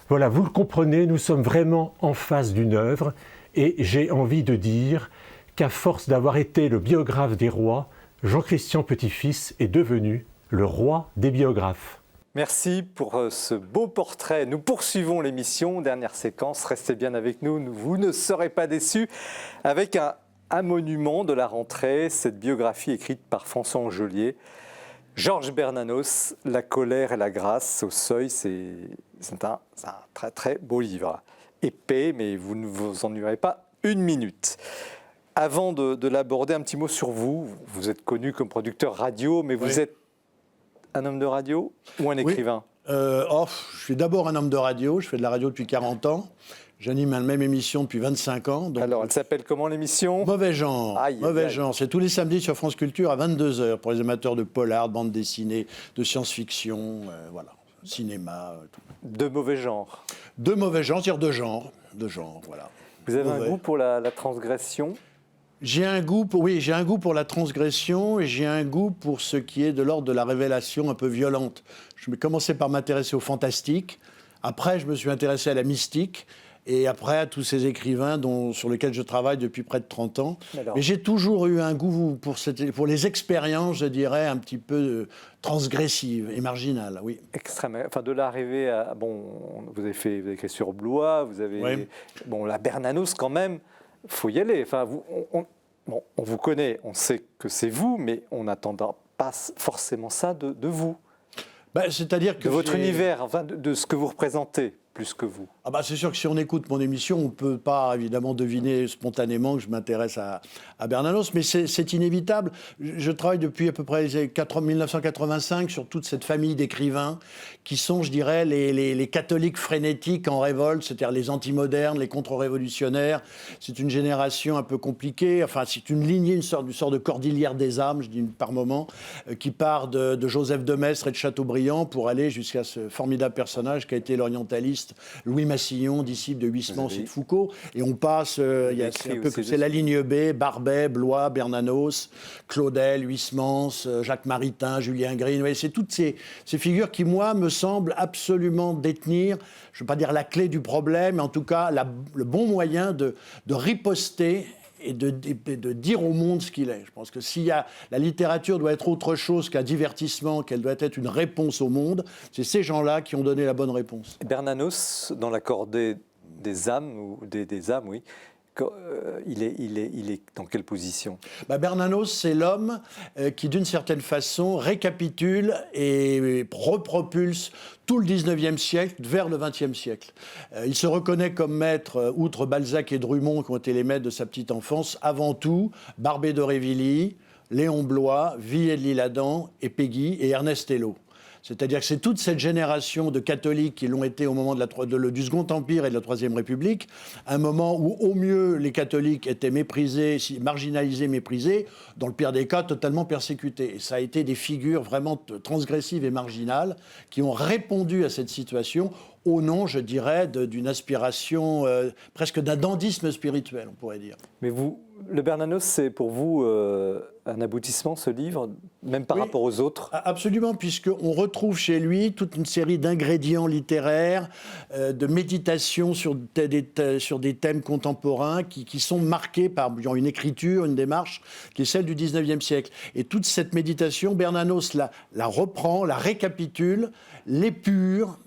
Voilà, vous le comprenez, nous sommes vraiment en face d'une œuvre et j'ai envie de dire qu'à force d'avoir été le biographe des rois, Jean-Christian Petit-Fils est devenu le roi des biographes. Merci pour ce beau portrait. Nous poursuivons l'émission. Dernière séquence, restez bien avec nous, vous ne serez pas déçus, avec un monument de la rentrée, cette biographie écrite par François Angelier. Georges Bernanos, La colère et la grâce au seuil, c'est un très très beau livre. Épais, mais vous ne vous ennuierez pas une minute. Avant de l'aborder, un petit mot sur vous. Vous êtes connu comme producteur radio, mais vous êtes un homme de radio ou un écrivain ? Je suis d'abord un homme de radio, je fais de la radio depuis 40 ans. J'anime la même émission depuis 25 ans. Donc alors, elle s'appelle comment l'émission ? Mauvais genre. Mauvais genre. C'est tous les samedis sur France Culture à 22h pour les amateurs de polar, de bande dessinée, de science-fiction, voilà, cinéma. Tout. De mauvais genre. De mauvais genre, c'est-à-dire de genre, voilà. Vous avez un goût pour la transgression ? J'ai un goût pour la transgression et j'ai un goût pour ce qui est de l'ordre de la révélation un peu violente. Je vais commencer par m'intéresser au fantastique. Après, je me suis intéressé à la mystique. Et après, à tous ces écrivains sur lesquels je travaille depuis près de 30 ans. Mais j'ai toujours eu un goût pour les expériences, je dirais, un petit peu transgressives et marginales, oui. Extrêmement. Enfin, de l'arrivée à... Bon, vous avez écrit sur Blois, vous avez... Oui. Bon, la Bernanos, quand même, il faut y aller. Enfin, on vous connaît, on sait que c'est vous, mais on n'attend pas forcément ça de vous. C'est-à-dire que... De votre univers, enfin, de ce que vous représentez. Plus que vous. C'est sûr que si on écoute mon émission, on ne peut pas évidemment deviner spontanément que je m'intéresse à Bernanos, mais c'est inévitable. Je travaille depuis à peu près 1985 sur toute cette famille d'écrivains qui sont, je dirais, les catholiques frénétiques en révolte, c'est-à-dire les antimodernes, les contre-révolutionnaires. C'est une génération un peu compliquée, enfin c'est une lignée, une sorte de cordillère des âmes, je dis par moment, qui part de Joseph de Maistre et de Chateaubriand pour aller jusqu'à ce formidable personnage qui a été l'orientaliste Louis Massillon, disciple de Huysmans et de Foucault. Et on passe, c'est la ligne B, Barbet, Blois, Bernanos, Claudel, Huysmans, Jacques Maritain, Julien Green. Ouais, c'est toutes ces figures qui, moi, me semblent absolument détenir, je ne veux pas dire la clé du problème, mais en tout cas le bon moyen de riposter et de dire au monde ce qu'il est. Je pense que la littérature doit être autre chose qu'un divertissement, qu'elle doit être une réponse au monde, c'est ces gens-là qui ont donné la bonne réponse. Bernanos, dans la cordée des âmes, ou des âmes, oui, il est dans quelle position ? Bernanos, c'est l'homme qui, d'une certaine façon, récapitule et repropulse tout le 19e siècle vers le 20e siècle. Il se reconnaît comme maître, outre Balzac et Drummond, qui ont été les maîtres de sa petite enfance, avant tout Barbé d'Aurevilly, Léon Blois, Villiers de l'Isle-Adam et Péguy et Ernest Hello. C'est-à-dire que c'est toute cette génération de catholiques qui l'ont été au moment du Second Empire et de la Troisième République, un moment où au mieux les catholiques étaient méprisés, marginalisés, méprisés, dans le pire des cas totalement persécutés. Et ça a été des figures vraiment transgressives et marginales qui ont répondu à cette situation au nom, je dirais, d'une aspiration, presque d'un dandisme spirituel, on pourrait dire. Mais vous, le Bernanos, c'est pour vous un aboutissement, ce livre, même par rapport aux autres? Absolument, puisqu'on retrouve chez lui toute une série d'ingrédients littéraires, de méditation sur des thèmes contemporains qui sont marqués par une écriture, une démarche qui est celle du 19e siècle. Et toute cette méditation, Bernanos la reprend, la récapitule, l'épure,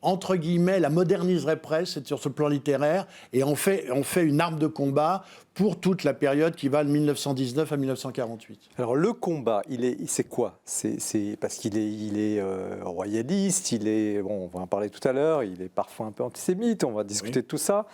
entre guillemets, la moderniserait presque sur ce plan littéraire, et on fait une arme de combat pour toute la période qui va de 1919 à 1948. Alors le combat, c'est quoi? C'est parce qu'il est royaliste, on va en parler tout à l'heure, il est parfois un peu antisémite, on va discuter de tout ça.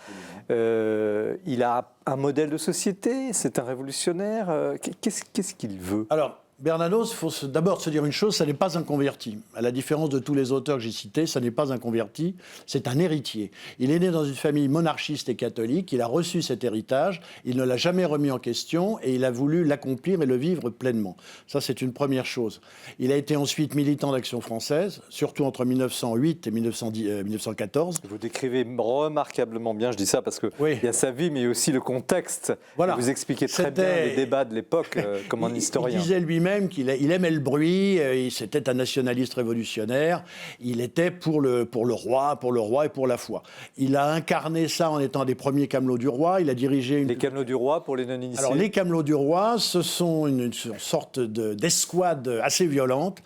Il a un modèle de société, c'est un révolutionnaire. Qu'est-ce qu'il veut? Alors, Bernanos, il faut d'abord se dire une chose, ça n'est pas un converti. À la différence de tous les auteurs que j'ai cités, ça n'est pas un converti, c'est un héritier. Il est né dans une famille monarchiste et catholique, il a reçu cet héritage, il ne l'a jamais remis en question et il a voulu l'accomplir et le vivre pleinement. Ça, c'est une première chose. Il a été ensuite militant d'Action française, surtout entre 1908 et 1914. Vous décrivez remarquablement bien, je dis ça parce qu'il y a sa vie, mais aussi le contexte. Voilà. Vous expliquez très bien les débats de l'époque comme un historien. Il disait lui-même qu'il aimait le bruit, c'était un nationaliste révolutionnaire, il était pour le roi et pour la foi. Il a incarné ça en étant un des premiers camelots du roi, il a dirigé... Les camelots du roi, pour les non-initiés? Alors les camelots du roi, ce sont une sorte d'escouade assez violente,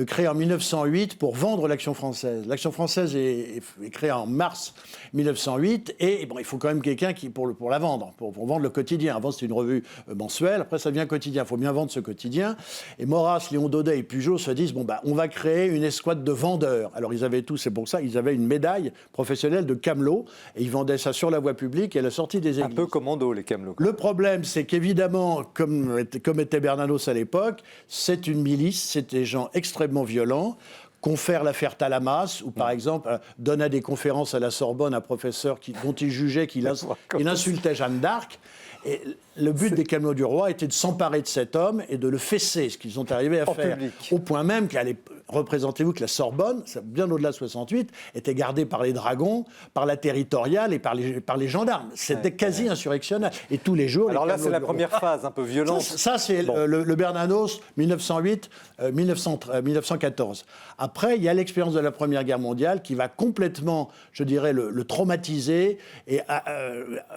créée en 1908 pour vendre l'Action française. L'Action française est créée en mars 1908, et il faut quand même quelqu'un pour la vendre, pour vendre le quotidien. Avant c'était une revue mensuelle, après ça devient quotidien, il faut bien vendre ce quotidien. Et Maurras, Léon Daudet et Pujol se disent on va créer une escouade de vendeurs. Alors ils avaient tous, c'est pour ça, ils avaient une médaille professionnelle de camelot et ils vendaient ça sur la voie publique et à la sortie des églises. Un peu commando, les camelots. Le problème, c'est qu'évidemment, comme était Bernanos à l'époque, c'est une milice, c'est des gens extrêmement violents. Confère l'affaire Talamas, ou par exemple donne à des conférences à la Sorbonne un professeur dont il jugeait qu'il insultait Jeanne d'Arc. Et le but des camelots du roi était de s'emparer de cet homme et de le fesser, ce qu'ils sont arrivés à faire. Public. Au point même représentez-vous que la Sorbonne, bien au-delà de 68, était gardée par les dragons, par la territoriale et par les gendarmes. C'était quasi insurrectionnel. Et tous les jours... Alors là, c'est la première phase un peu violente. Ça c'est le Bernanos 1908-1914. Après, il y a l'expérience de la Première Guerre mondiale qui va complètement, je dirais, le traumatiser et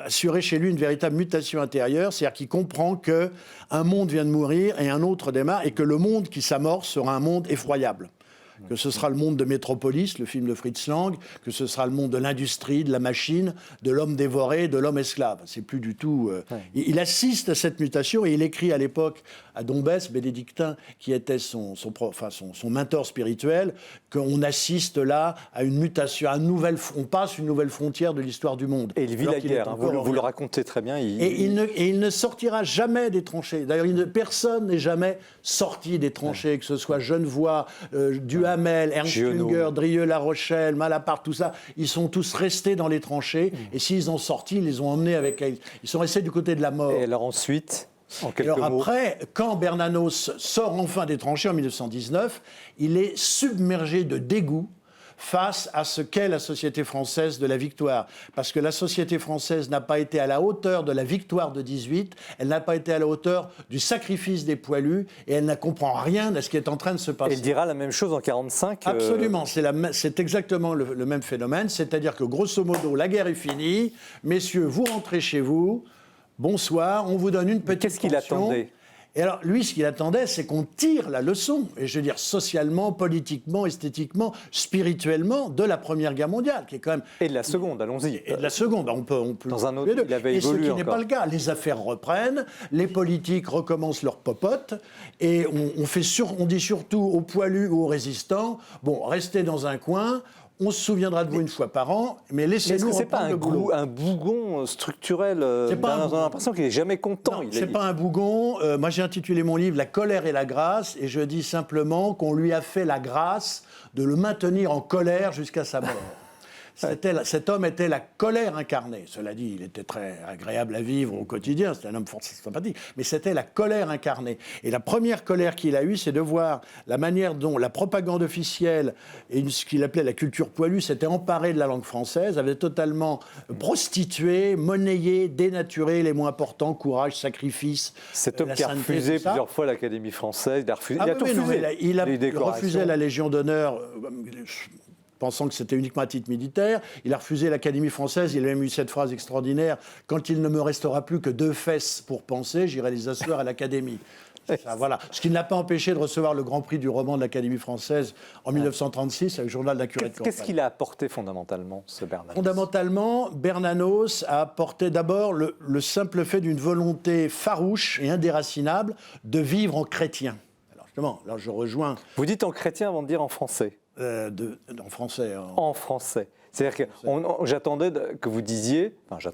assurer chez lui une véritable mutation intérieure, c'est-à-dire qu'il comprend qu'un monde vient de mourir et un autre démarre, et que le monde qui s'amorce sera un monde effroyable. Que ce sera le monde de Métropolis, le film de Fritz Lang, que ce sera le monde de l'industrie, de la machine, de l'homme dévoré, de l'homme esclave. C'est plus du tout... Il assiste à cette mutation et il écrit à l'époque à Dombès, bénédictin, qui était son mentor spirituel, qu'on assiste là à une mutation, on passe une nouvelle frontière de l'histoire du monde. Et il vit la guerre, vous le racontez très bien. Il ne sortira jamais des tranchées. D'ailleurs, personne n'est jamais sorti des tranchées, que ce soit Genevois, Duhamel, Ernst Jünger, Drieux-La Rochelle, Malaparte, tout ça. Ils sont tous restés dans les tranchées. Et s'ils ont sorti, ils les ont emmenés avec... Ils sont restés du côté de la mort. Et alors ensuite... Après, quand Bernanos sort enfin des tranchées en 1919, il est submergé de dégoût face à ce qu'est la société française de la victoire. Parce que la société française n'a pas été à la hauteur de la victoire de 18, elle n'a pas été à la hauteur du sacrifice des poilus, et elle ne comprend rien de ce qui est en train de se passer. Et il dira la même chose en 1945 Absolument, c'est exactement le même phénomène, c'est-à-dire que grosso modo, la guerre est finie, messieurs, vous rentrez chez vous, bonsoir, on vous donne une petite Qu'est-ce qu'il attendait ? Et alors, lui, ce qu'il attendait, c'est qu'on tire la leçon, et je veux dire socialement, politiquement, esthétiquement, spirituellement, de la Première Guerre mondiale, qui est quand même... Et de la Seconde, allons-y. Et de la Seconde, on peut dans un autre, il avait évolué. Et ce qui n'est pas le cas. Les affaires reprennent, les politiques recommencent leur popote, et on dit surtout aux poilus ou aux résistants, bon, restez dans un coin, on se souviendra de vous une fois par an, mais laissez-nous Est-ce que c'est pas reprendre le boulot. un bougon structurel C'est pas un On a bougon. l'impression qu'il est jamais content. Non, c'est pas un bougon. Moi, j'ai intitulé mon livre « La colère et la grâce » et je dis simplement qu'on lui a fait la grâce de le maintenir en colère jusqu'à sa mort. Cet homme était la colère incarnée. Cela dit, il était très agréable à vivre au quotidien, c'était un homme fort sympathique, mais c'était la colère incarnée. Et la première colère qu'il a eue, c'est de voir la manière dont la propagande officielle et ce qu'il appelait la culture poilue s'était emparée de la langue française, avait totalement prostitué, monnayé, dénaturé les mots importants, courage, sacrifice, Cet homme la qui a sainteté, refusé tout ça. plusieurs fois l'Académie française, il a refusé. Ah il a oui, tout oui, non, refusé. il a Les décorations. refusé la Légion d'honneur, pensant que c'était uniquement à titre militaire. Il a refusé l'Académie française. Il a même eu cette phrase extraordinaire « Quand il ne me restera plus que 2 fesses pour penser, j'irai les asseoir à l'Académie ». Voilà. Ce qui ne l'a pas empêché de recevoir le Grand Prix du roman de l'Académie française en 1936 avec le journal d'un curé de campagne. Qu'est-ce qu'il a apporté fondamentalement, ce Bernanos? Fondamentalement, Bernanos a apporté d'abord le simple fait d'une volonté farouche et indéracinable de vivre en chrétien. Alors justement, là je rejoins... Vous dites en chrétien avant de dire en français. en français. En français. C'est-à-dire que j'attendais que vous disiez, enfin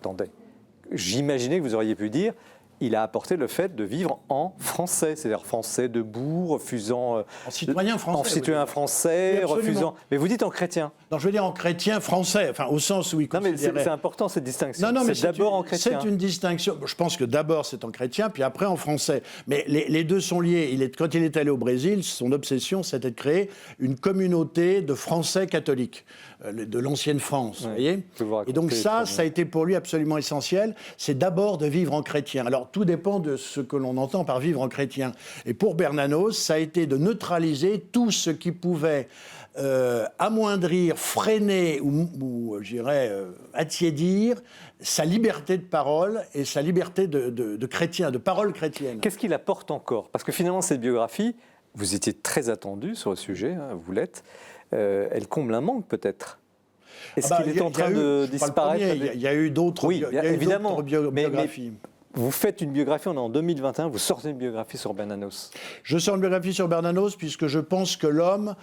j'imaginais que vous auriez pu dire, il a apporté le fait de vivre en français, c'est-à-dire français debout, refusant... En citoyen français. En citoyen français, Oui, absolument. refusant... Mais vous dites en chrétien. Non, je veux dire en chrétien français, enfin au sens où il Non, mais considérait... c'est important cette distinction. Non, mais c'est d'abord en chrétien. C'est une distinction. Je pense que d'abord c'est en chrétien, puis après en français. Mais les deux sont liés. Quand il est allé au Brésil, son obsession, c'était de créer une communauté de Français catholiques, de l'ancienne France. Vous voyez ? Et donc ça a été pour lui absolument essentiel. C'est d'abord de vivre en chrétien. Alors tout dépend de ce que l'on entend par vivre en chrétien. Et pour Bernanos, ça a été de neutraliser tout ce qui pouvait amoindrir, freiner ou je dirais attiédir sa liberté de parole et sa liberté de chrétien, de parole chrétienne. Qu'est-ce qu'il apporte encore? Parce que finalement, cette biographie, vous étiez très attendu sur le sujet, hein, vous l'êtes, elle comble un manque peut-être. Est-ce qu'il est en train de disparaître? Il y a eu d'autres biographies. Vous faites une biographie, on est en 2021, vous sortez une biographie sur Bernanos. Je sors une biographie sur Bernanos puisque je pense que l'homme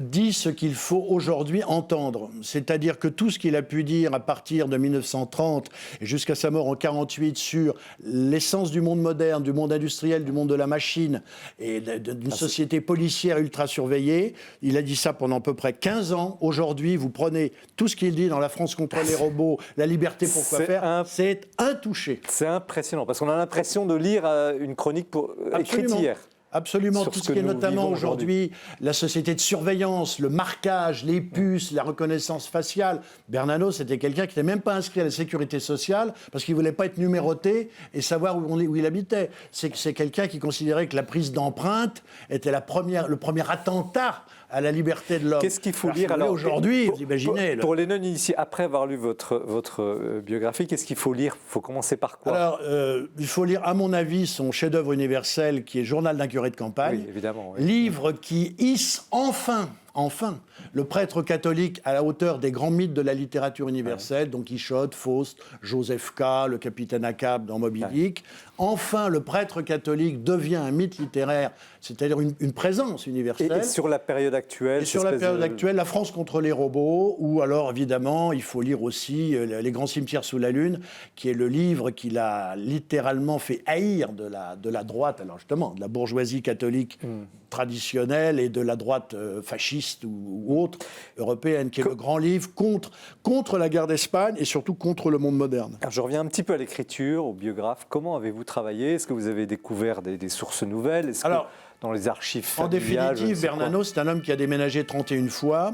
dit ce qu'il faut aujourd'hui entendre. C'est-à-dire que tout ce qu'il a pu dire à partir de 1930 et jusqu'à sa mort en 1948 sur l'essence du monde moderne, du monde industriel, du monde de la machine et d'une société policière ultra surveillée, il a dit ça pendant à peu près 15 ans. Aujourd'hui, vous prenez tout ce qu'il dit dans La France contre les robots, la liberté pour quoi faire, c'est intouché. C'est impressionnant. Parce qu'on a l'impression de lire une chronique écrite hier. Absolument, tout ce qui est notamment aujourd'hui la société de surveillance, le marquage, les puces, la reconnaissance faciale. Bernanos, c'était quelqu'un qui n'était même pas inscrit à la sécurité sociale parce qu'il ne voulait pas être numéroté et savoir où il habitait. C'est quelqu'un qui considérait que la prise d'empreinte était le premier attentat à la liberté de l'homme. Qu'est-ce qu'il faut lire alors aujourd'hui, vous imaginez pour les non-initiés, après avoir lu votre biographie, qu'est-ce qu'il faut lire? Il faut commencer par quoi? Alors, il faut lire, à mon avis, son chef-d'œuvre universel qui est Journal d'un curé de campagne. Oui, évidemment. Oui. Livre qui hisse enfin, le prêtre catholique à la hauteur des grands mythes de la littérature universelle, Don Quichotte, Faust, Joseph K, le capitaine Ahab dans Moby Dick. Enfin, le prêtre catholique devient un mythe littéraire, c'est-à-dire une présence universelle. Et sur la période actuelle. Et sur la période actuelle, La France contre les robots, ou alors évidemment, il faut lire aussi Les grands cimetières sous la Lune, qui est le livre qu'il a littéralement fait haïr de la droite, alors justement, de la bourgeoisie catholique traditionnelle et de la droite fasciste ou autre, européenne, qui est le grand livre contre la guerre d'Espagne et surtout contre le monde moderne. Alors, je reviens un petit peu à l'écriture, au biographe. Comment avez-vous travaillé? Est-ce que vous avez découvert des sources nouvelles? Dans les archives familiales, en définitive, Bernanos, c'est un homme qui a déménagé 31 fois,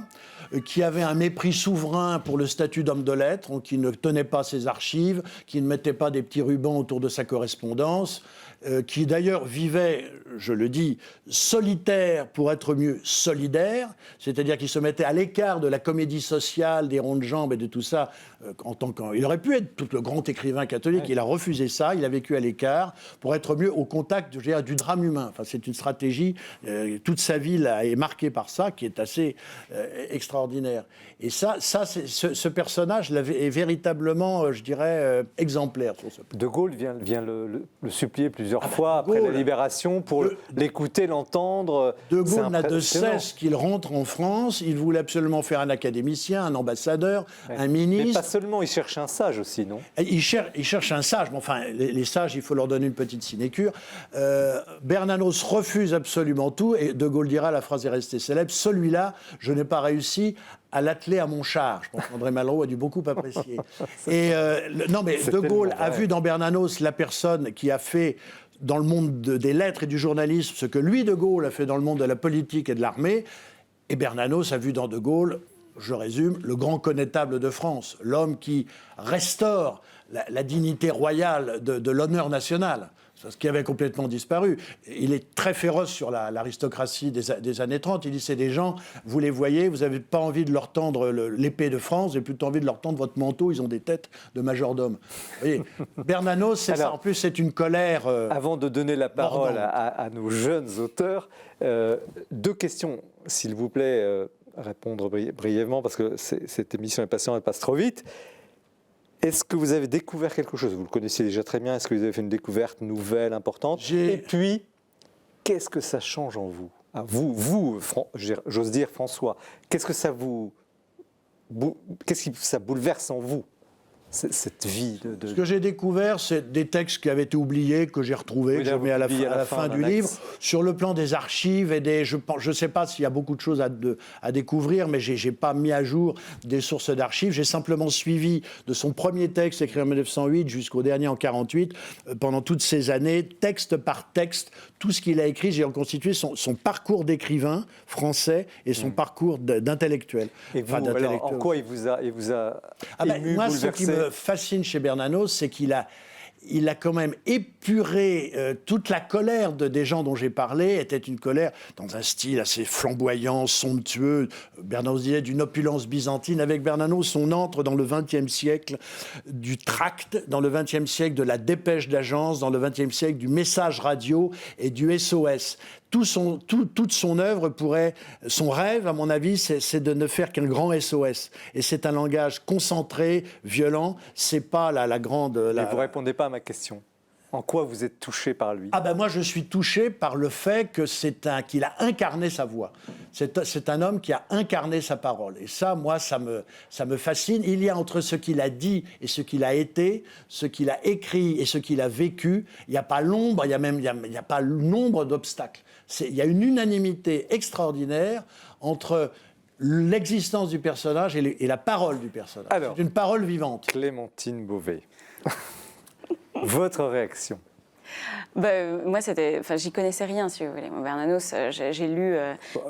qui avait un mépris souverain pour le statut d'homme de lettres, qui ne tenait pas ses archives, qui ne mettait pas des petits rubans autour de sa correspondance, qui d'ailleurs vivait, je le dis, solitaire pour être mieux solidaire, c'est-à-dire qu'il se mettait à l'écart de la comédie sociale, des ronds de jambes et de tout ça, il aurait pu être tout le grand écrivain catholique, il a refusé ça, il a vécu à l'écart pour être mieux au contact du drame humain. Enfin, c'est une stratégie stratégie. Toute sa vie là, est marquée par ça, qui est assez extraordinaire. Et ce personnage est véritablement, je dirais, exemplaire sur ce plan. De Gaulle vient le supplier plusieurs fois après la Libération pour l'écouter, l'entendre. De Gaulle n'a de cesse qu'il rentre en France. Il voulait absolument faire un académicien, un ambassadeur, un ministre. Mais pas seulement, il cherche un sage aussi, non? Il cherche un sage, mais enfin, les sages, il faut leur donner une petite sinécure. Bernanos refuse absolument tout, et De Gaulle dira, la phrase est restée célèbre, celui-là, je n'ai pas réussi à l'atteler à mon char. Je pense qu'André Malraux a dû beaucoup apprécier. Non, mais De Gaulle a vu dans Bernanos la personne qui a fait dans le monde des lettres et du journalisme ce que lui, De Gaulle, a fait dans le monde de la politique et de l'armée. Et Bernanos a vu dans De Gaulle, je résume, le grand connétable de France, l'homme qui restaure la dignité royale de l'honneur national, ce qui avait complètement disparu. Il est très féroce sur l'aristocratie des années 30. Il dit, c'est des gens, vous les voyez, vous n'avez pas envie de leur tendre l'épée de France, vous avez plutôt envie de leur tendre votre manteau, ils ont des têtes de majordome. Vous voyez, Bernanos, c'est ça. En plus, c'est une colère... avant de donner la parole à nos jeunes auteurs, 2 questions, s'il vous plaît, répondre brièvement, parce que cette émission est passionnante, elle passe trop vite. Est-ce que vous avez découvert quelque chose? Vous le connaissiez déjà très bien. Est-ce que vous avez fait une découverte nouvelle, importante? Et puis, qu'est-ce que ça change en vous? Vous, j'ose dire François, qu'est-ce que ça bouleverse en vous, cette vie Ce que j'ai découvert, c'est des textes qui avaient été oubliés, que j'ai retrouvés, que j'ai mis à la fin du livre. Sur le plan des archives, je ne sais pas s'il y a beaucoup de choses à découvrir, mais je n'ai pas mis à jour des sources d'archives. J'ai simplement suivi de son premier texte, écrit en 1908, jusqu'au dernier en 1948, pendant toutes ces années, texte par texte, tout ce qu'il a écrit. J'ai reconstitué son parcours d'écrivain français et son parcours d'intellectuel. Et vous, alors, en quoi il vous a ému, moi, bouleversé? Ce qui me fascine chez Bernanos, c'est qu'il a quand même épuré toute la colère des gens dont j'ai parlé. Était une colère dans un style assez flamboyant, somptueux. Bernanos disait d'une opulence byzantine. Avec Bernanos, on entre dans le XXe siècle du tract, dans le XXe siècle de la dépêche d'agence, dans le XXe siècle du message radio et du SOS. Toute son œuvre son rêve, à mon avis, c'est de ne faire qu'un grand SOS. Et c'est un langage concentré, violent. C'est pas la grande. Mais vous répondez pas à ma question. En quoi vous êtes touché par lui? Moi, je suis touché par le fait qu'il a incarné sa voix. C'est un homme qui a incarné sa parole. Et ça, moi, ça me fascine. Il y a entre ce qu'il a dit et ce qu'il a été, ce qu'il a écrit et ce qu'il a vécu, il n'y a pas l'ombre, il n'y a pas le nombre d'obstacles. Il y a une unanimité extraordinaire entre l'existence du personnage et la parole du personnage. Alors, c'est une parole vivante. Clémentine Beauvais, votre réaction? Moi, j'y connaissais rien, si vous voulez. Bernanos, j'ai lu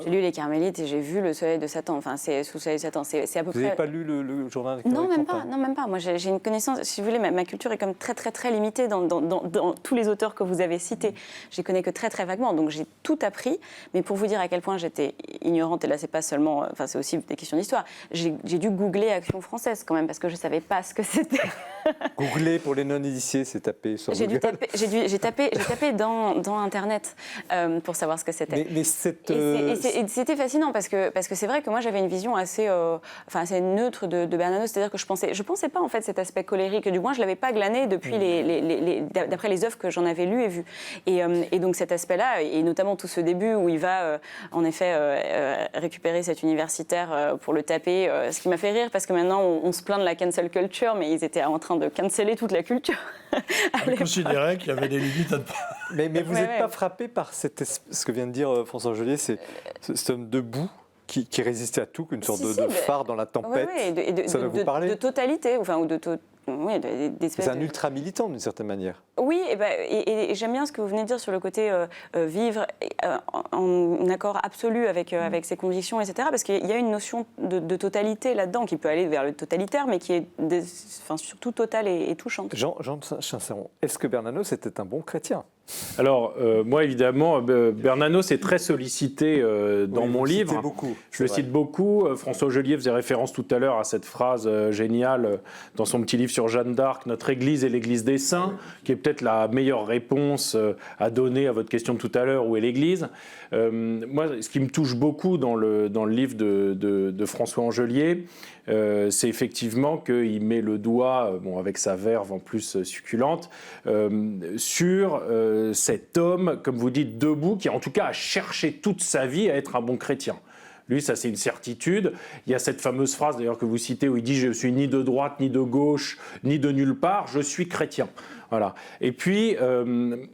Les Carmélites et j'ai vu Le Soleil de Satan. Enfin, c'est Sous le Soleil de Satan. C'est à peu près. Vous n'avez pas lu le journal de Non, même pas. Non, même pas. Moi, j'ai une connaissance. Si vous voulez, ma culture est comme très, très, très limitée dans tous les auteurs que vous avez cités. Je les connais que très, très vaguement. Donc, j'ai tout appris. Mais pour vous dire à quel point j'étais ignorante, et là, c'est pas seulement. Enfin, c'est aussi des questions d'histoire. J'ai dû googler Action française quand même parce que je savais pas ce que c'était. Googler pour les non-initiés, c'est taper sur Google. J'ai tapé dans Internet pour savoir ce que c'était. Mais c'était fascinant parce que c'est vrai que moi j'avais une vision assez neutre de Bernanos, c'est-à-dire que je pensais pas en fait cet aspect colérique, du moins je l'avais pas glané depuis d'après les œuvres que j'en avais lues et vues. Et donc cet aspect-là, et notamment tout ce début où il va en effet récupérer cet universitaire pour le taper, ce qui m'a fait rire parce que maintenant on se plaint de la cancel culture, mais ils étaient en train de canceller toute la culture. On considérait qu'il y avait des limites à ne pas... Mais vous n'êtes pas frappé par ce que vient de dire François Angelier, c'est cet homme debout qui résistait à tout, qu'une sorte de phare dans la tempête. Ça doit vous parler. De totalité, enfin, ou de c'est un ultra-militant d'une certaine manière. Oui, et j'aime bien ce que vous venez de dire sur le côté vivre en accord absolu avec ses convictions, etc. Parce qu'il y a une notion de totalité là-dedans qui peut aller vers le totalitaire, mais qui est surtout totale et touchante. Jean Chinceron, est-ce que Bernanos était un bon chrétien ? Alors, moi, évidemment, Bernanos est très sollicité dans mon livre. Je le cite beaucoup. François Geôlier faisait référence tout à l'heure à cette phrase géniale dans son petit livre sur Jeanne d'Arc, « Notre Église est l'Église des saints », qui est peut-être la meilleure réponse à donner à votre question de tout à l'heure, où est l'Église. Moi, ce qui me touche beaucoup dans le livre de François Angelier, c'est effectivement qu'il met le doigt, avec sa verve en plus succulente, sur cet homme, comme vous dites, debout, qui en tout cas a cherché toute sa vie à être un bon chrétien. Lui, ça c'est une certitude. Il y a cette fameuse phrase d'ailleurs que vous citez où il dit « Je suis ni de droite, ni de gauche, ni de nulle part, je suis chrétien ». Voilà. Et puis,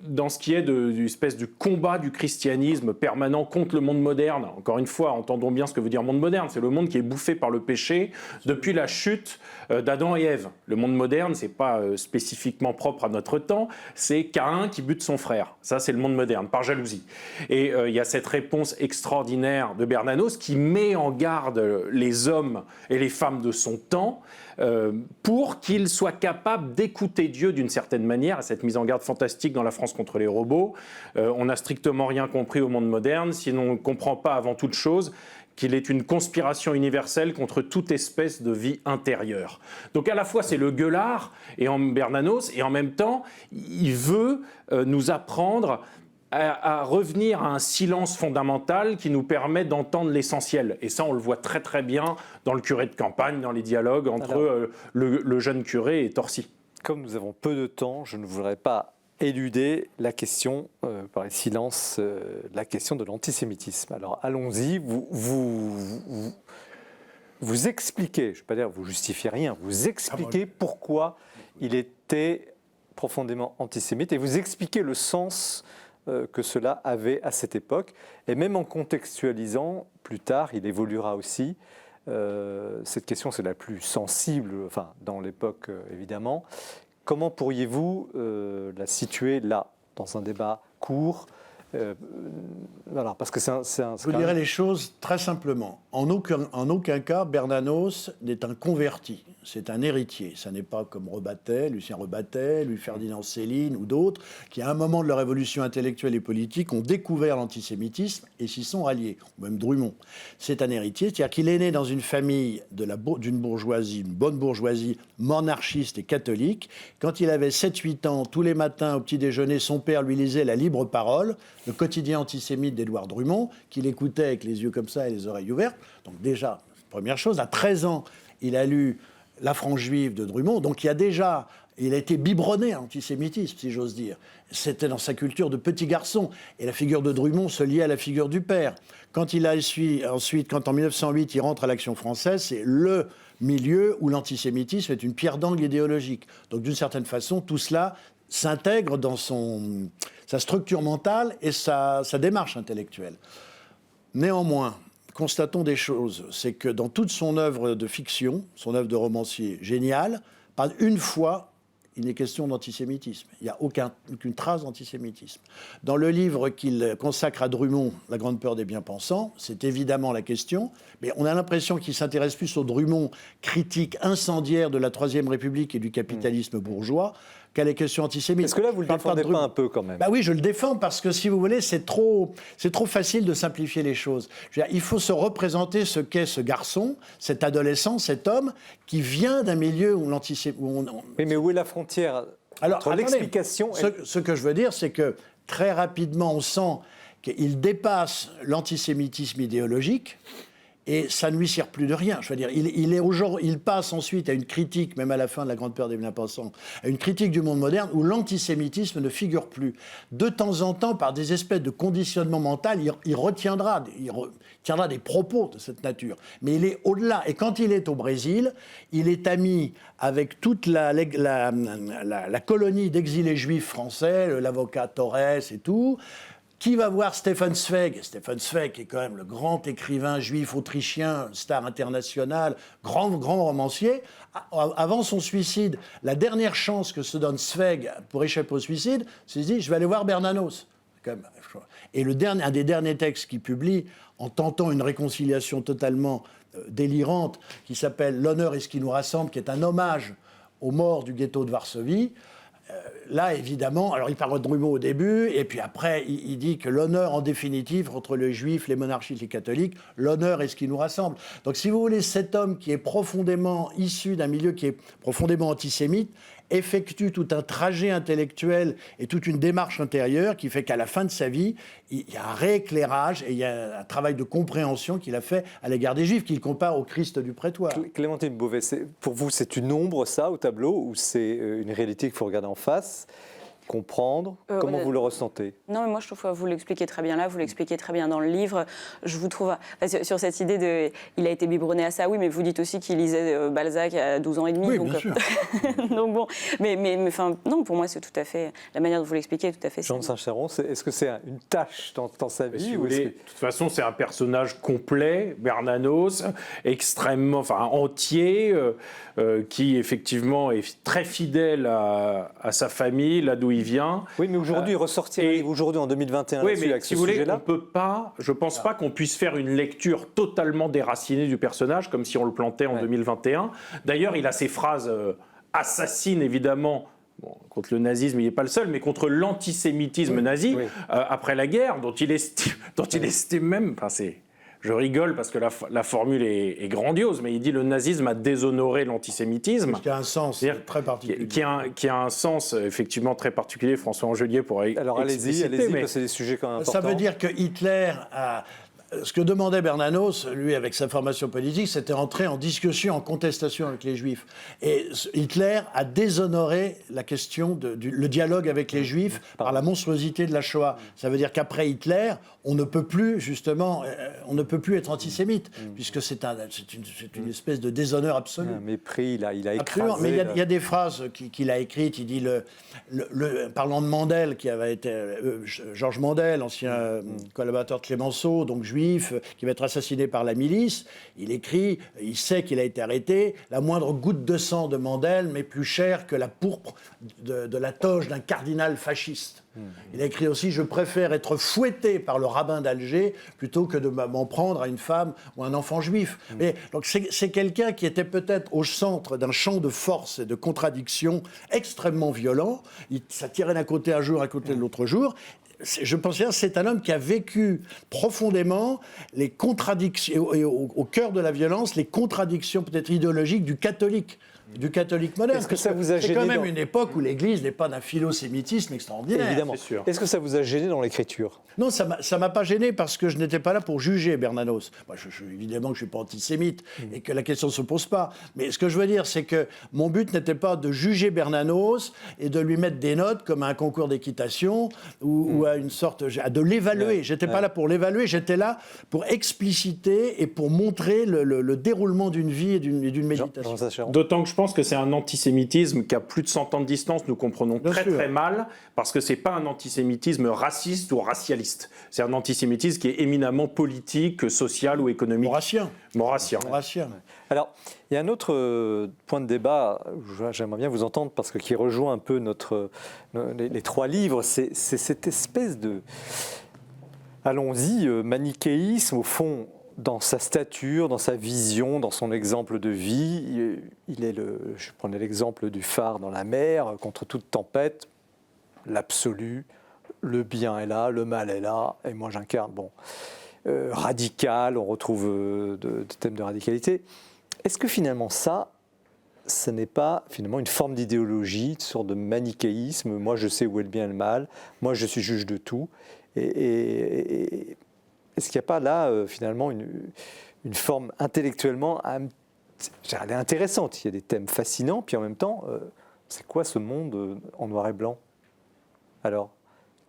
dans ce qui est d'une espèce de combat du christianisme permanent contre le monde moderne, encore une fois, entendons bien ce que veut dire monde moderne, c'est le monde qui est bouffé par le péché depuis la chute d'Adam et Ève. Le monde moderne, c'est pas spécifiquement propre à notre temps, c'est Caïn qui bute son frère. Ça, c'est le monde moderne, par jalousie. Et il y a cette réponse extraordinaire de Bernanos qui met en garde les hommes et les femmes de son temps pour qu'ils soient capables d'écouter Dieu d'une certaine manière, à cette mise en garde fantastique dans La France contre les robots. On n'a strictement rien compris au monde moderne, sinon on ne comprend pas avant toute chose qu'il est une conspiration universelle contre toute espèce de vie intérieure. Donc à la fois c'est le gueulard et en Bernanos, et en même temps il veut nous apprendre à revenir à un silence fondamental qui nous permet d'entendre l'essentiel. Et ça, on le voit très très bien dans le curé de campagne, dans les dialogues entre le jeune curé et Torcy. Comme nous avons peu de temps, je ne voudrais pas éluder la question, par les silences, la question de l'antisémitisme. Alors allons-y, vous expliquez, je ne vais pas dire vous justifiez rien, vous expliquez pourquoi il était profondément antisémite et vous expliquez le sens que cela avait à cette époque. Et même en contextualisant, plus tard, il évoluera aussi. Cette question, c'est la plus sensible, enfin, dans l'époque, évidemment. Comment pourriez-vous la situer là, dans un débat court voilà, parce que c'est un Je vous dirais les choses très simplement. En aucun cas, Bernanos n'est un converti. C'est un héritier. Ça n'est pas comme Rebattet, Lucien Rebattet, Louis-Ferdinand Céline ou d'autres, qui à un moment de leur évolution intellectuelle et politique ont découvert l'antisémitisme et s'y sont ralliés, ou même Drummond. C'est un héritier, c'est-à-dire qu'il est né dans une famille d'une bourgeoisie, une bonne bourgeoisie monarchiste et catholique. Quand il avait 7-8 ans, tous les matins au petit déjeuner, son père lui lisait La Libre Parole, le quotidien antisémite d'Édouard Drummond, qu'il écoutait avec les yeux comme ça et les oreilles ouvertes. Donc déjà, première chose, à 13 ans, il a lu La France juive de Drummond, donc il a été biberonné à l'antisémitisme, si j'ose dire. C'était dans sa culture de petit garçon. Et la figure de Drummond se liait à la figure du père. Quand en 1908, il rentre à l'Action française, c'est le milieu où l'antisémitisme est une pierre d'angle idéologique. Donc d'une certaine façon, tout cela s'intègre dans sa structure mentale et sa démarche intellectuelle. Néanmoins, constatons des choses. C'est que dans toute son œuvre de fiction, son œuvre de romancier géniale, pas une fois, il n'est question d'antisémitisme. Il n'y a aucune trace d'antisémitisme. Dans le livre qu'il consacre à Drummond, La grande peur des bien-pensants, c'est évidemment la question, mais on a l'impression qu'il s'intéresse plus au Drummond critique incendiaire de la Troisième République et du capitalisme bourgeois qu'à les questions antisémites. Est-ce que là, vous le défendez pas un peu quand même ? Bah oui, je le défends parce que, si vous voulez, c'est trop facile de simplifier les choses. Je veux dire, il faut se représenter ce qu'est ce garçon, cet adolescent, cet homme qui vient d'un milieu où l'antisémitisme... Oui, mais où est la frontière entre l'explication et... Ce que je veux dire, c'est que très rapidement, on sent qu'il dépasse l'antisémitisme idéologique. Et ça ne lui sert plus de rien. Je veux dire, il passe ensuite à une critique, même à la fin de La grande peur des bien-pensants, à une critique du monde moderne où l'antisémitisme ne figure plus. De temps en temps, par des espèces de conditionnement mental, il tiendra des propos de cette nature. Mais il est au-delà. Et quand il est au Brésil, il est ami avec toute la colonie d'exilés juifs français, l'avocat Torres et tout. Qui va voir Stefan Zweig ? Stefan Zweig est quand même le grand écrivain juif autrichien, star internationale, grand romancier. Avant son suicide, la dernière chance que se donne Zweig pour échapper au suicide, c'est de se dire, je vais aller voir Bernanos. Et un des derniers textes qu'il publie, en tentant une réconciliation totalement délirante, qui s'appelle « L'honneur est ce qui nous rassemble », qui est un hommage aux morts du ghetto de Varsovie, Là, évidemment, alors il parle de Drumeau au début, et puis après, il dit que l'honneur, en définitive, entre les juifs, les monarchistes, les catholiques, l'honneur est ce qui nous rassemble. Donc, si vous voulez, cet homme qui est profondément issu d'un milieu qui est profondément antisémite, effectue tout un trajet intellectuel et toute une démarche intérieure qui fait qu'à la fin de sa vie, il y a un rééclairage et il y a un travail de compréhension qu'il a fait à l'égard des Juifs, qu'il compare au Christ du prétoire. Clémentine Beauvais, pour vous, c'est une ombre, ça, au tableau, ou c'est une réalité qu'il faut regarder en face, comprendre? Comment vous le ressentez? Non, mais moi je trouve que vous l'expliquez très bien là, vous l'expliquez très bien dans le livre. Je vous trouve sur cette idée de il a été biberonné à ça, oui, mais vous dites aussi qu'il lisait Balzac à 12 ans et demi. Oui, donc, bien sûr. donc bon, mais enfin, non, pour moi c'est tout à fait la manière dont vous l'expliquez, tout à fait. Jean de Saint-Chéron, est-ce que c'est une tâche dans sa vie? Si vous voulez, de toute façon, c'est un personnage complet, Bernanos, extrêmement, entier, qui effectivement est très fidèle à sa famille, là d'où il vient. Oui, mais aujourd'hui, ressortir aujourd'hui en 2021 oui, là-dessus, mais avec si ce vous voulez, sujet-là. on peut pas, je pense pas qu'on puisse faire une lecture totalement déracinée du personnage, comme si on le plantait en 2021. D'ailleurs, il a ces phrases assassines, évidemment. Bon, contre le nazisme, il n'est pas le seul, mais contre l'antisémitisme nazi, après la guerre, dont il estime même... Je rigole parce que la formule est grandiose, mais il dit le nazisme a déshonoré l'antisémitisme. Qui a un sens très particulier. Qui a un sens effectivement très particulier. François Angelier pourrait Alors allez-y, parce que c'est des sujets quand même importants. Ça veut dire que Hitler a... Ce que demandait Bernanos, lui, avec sa formation politique, c'était entrer en discussion, en contestation avec les Juifs. Et Hitler a déshonoré la question le dialogue avec les Juifs par la monstruosité de la Shoah. Ça veut dire qu'après Hitler, on ne peut plus, justement, être antisémite, puisque c'est une espèce de déshonneur absolu. Un mépris, il a écrasé... Absolument, mais il y a des phrases qu'il a écrites. Il dit, parlant de Mandel, qui avait été Georges Mandel, ancien collaborateur de Clémenceau, donc juif, qui va être assassiné par la milice, il écrit, il sait qu'il a été arrêté, la moindre goutte de sang de Mandel m'est plus chère que la pourpre de la toge d'un cardinal fasciste. Il a écrit aussi, je préfère être fouetté par le rabbin d'Alger plutôt que de m'en prendre à une femme ou un enfant juif. Mais, donc c'est quelqu'un qui était peut-être au centre d'un champ de force et de contradictions extrêmement violent. Ça tirait d'un côté un jour, à côté de l'autre jour. Je pense que c'est un homme qui a vécu profondément les contradictions, et au cœur de la violence, les contradictions peut-être idéologiques du catholique moderne. Est-ce que ça vous a gêné? C'est quand même une époque où l'Église n'est pas d'un philosémitisme extraordinaire. Évidemment. Est-ce que ça vous a gêné dans l'écriture? Non, ça m'a pas gêné parce que je n'étais pas là pour juger Bernanos. Moi, évidemment que je suis pas antisémite et que la question se pose pas. Mais ce que je veux dire, c'est que mon but n'était pas de juger Bernanos et de lui mettre des notes comme à un concours d'équitation ou à une sorte de l'évaluer. J'étais pas là pour l'évaluer. J'étais là pour expliciter et pour montrer le déroulement d'une vie et d'une méditation. D'autant que je pense que c'est un antisémitisme qui a plus de 100 ans de distance. Nous comprenons très mal parce que c'est pas un antisémitisme raciste ou racialiste. C'est un antisémitisme qui est éminemment politique, social ou économique. Maurassien. Alors, il y a un autre point de débat, j'aimerais bien vous entendre, parce que qui rejoint un peu les trois livres, c'est cette espèce de, allons-y, manichéisme, au fond, dans sa stature, dans sa vision, dans son exemple de vie. Je prenais l'exemple du phare dans la mer, contre toute tempête, l'absolu, le bien est là, le mal est là, et moi j'incarne, radical, on retrouve des thèmes de radicalité. Est-ce que finalement ce n'est pas finalement une forme d'idéologie, une sorte de manichéisme, moi je sais où est le bien et le mal, moi je suis juge de tout, et est-ce qu'il n'y a pas là, finalement, une forme intellectuellement elle est intéressante? Il y a des thèmes fascinants, puis en même temps, c'est quoi ce monde en noir et blanc? Alors,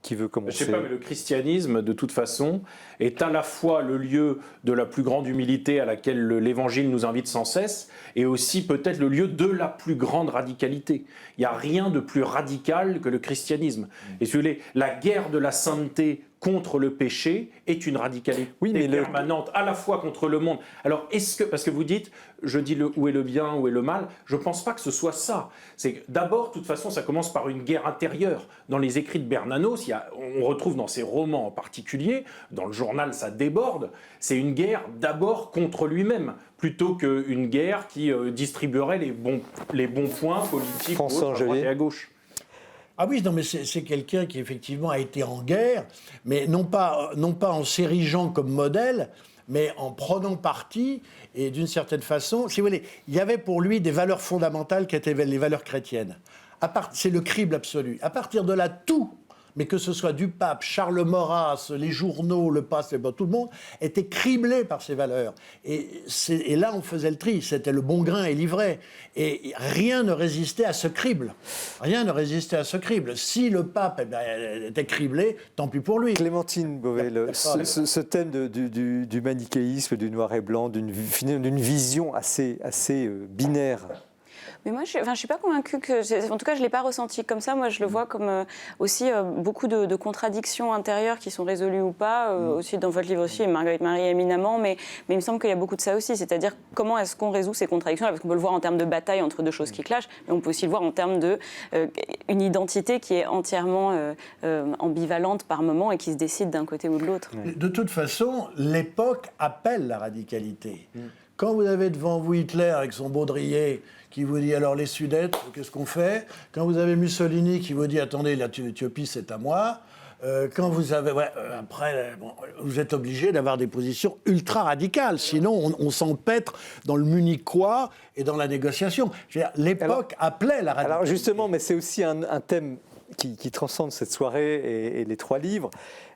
qui veut commencer? Je ne sais pas, mais le christianisme, de toute façon, est à la fois le lieu de la plus grande humilité à laquelle l'Évangile nous invite sans cesse, et aussi peut-être le lieu de la plus grande radicalité. Il n'y a rien de plus radical que le christianisme. Et si vous voulez, la guerre de la sainteté contre le péché est une radicalité permanente, à la fois contre le monde. Alors, parce que vous dites, je dis où est le bien, où est le mal, je ne pense pas que ce soit ça. C'est d'abord, de toute façon, ça commence par une guerre intérieure. Dans les écrits de Bernanos, on retrouve dans ses romans en particulier, dans le journal ça déborde, c'est une guerre d'abord contre lui-même, plutôt qu'une guerre qui distribuerait les bons points politiques à droite et à gauche. Ah oui, non, mais c'est quelqu'un qui effectivement a été en guerre, mais non pas en s'érigeant comme modèle, mais en prenant parti, et d'une certaine façon, si vous voulez, il y avait pour lui des valeurs fondamentales qui étaient les valeurs chrétiennes. C'est le crible absolu. À partir de là, tout, mais que ce soit du pape, Charles Maurras, les journaux, le pape, tout le monde, était criblé par ces valeurs. Et là, on faisait le tri. C'était le bon grain et l'ivraie. Et rien ne résistait à ce crible. Rien ne résistait à ce crible. Si le pape était criblé, tant pis pour lui. Clémentine Beauvais, ce thème du manichéisme, du noir et blanc, d'une vision assez binaire. Mais moi, je ne suis pas convaincue en tout cas, je ne l'ai pas ressenti comme ça. Moi, je le vois comme aussi beaucoup de contradictions intérieures qui sont résolues ou pas. Aussi dans votre livre aussi, et Marguerite Marie éminemment. Mais il me semble qu'il y a beaucoup de ça aussi. C'est-à-dire, comment est-ce qu'on résout ces contradictions? Parce qu'on peut le voir en termes de bataille entre deux choses qui clashent, mais on peut aussi le voir en termes d'une identité qui est entièrement ambivalente par moment et qui se décide d'un côté ou de l'autre. De toute façon, l'époque appelle la radicalité. Quand vous avez devant vous Hitler avec son baudrier qui vous dit alors les Sudètes, qu'est-ce qu'on fait? Quand vous avez Mussolini qui vous dit attendez, l'Éthiopie c'est à moi. Quand vous avez après, vous êtes obligé d'avoir des positions ultra radicales, sinon on s'empêtre dans le munichois et dans la négociation. L'époque appelait la radicalité. Alors justement, mais c'est aussi un thème qui transcende cette soirée et les trois livres,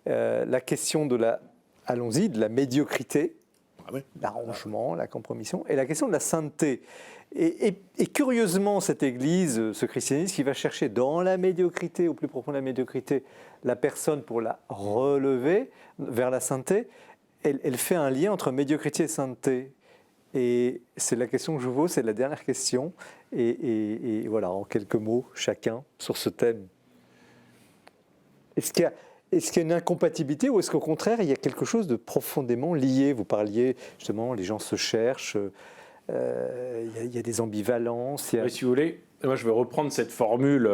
la question de de la médiocrité. L'arrangement, la compromission, et la question de la sainteté. Et curieusement, cette Église, ce christianisme qui va chercher dans la médiocrité, au plus profond de la médiocrité, la personne pour la relever vers la sainteté, elle fait un lien entre médiocrité et sainteté. Et c'est la question que je vous pose, c'est la dernière question. Et voilà, en quelques mots, chacun, sur ce thème. Est-ce qu'il y a une incompatibilité ou est-ce qu'au contraire, il y a quelque chose de profondément lié? Vous parliez justement, les gens se cherchent, il y a des ambivalences. Oui, si vous voulez, moi je vais reprendre cette formule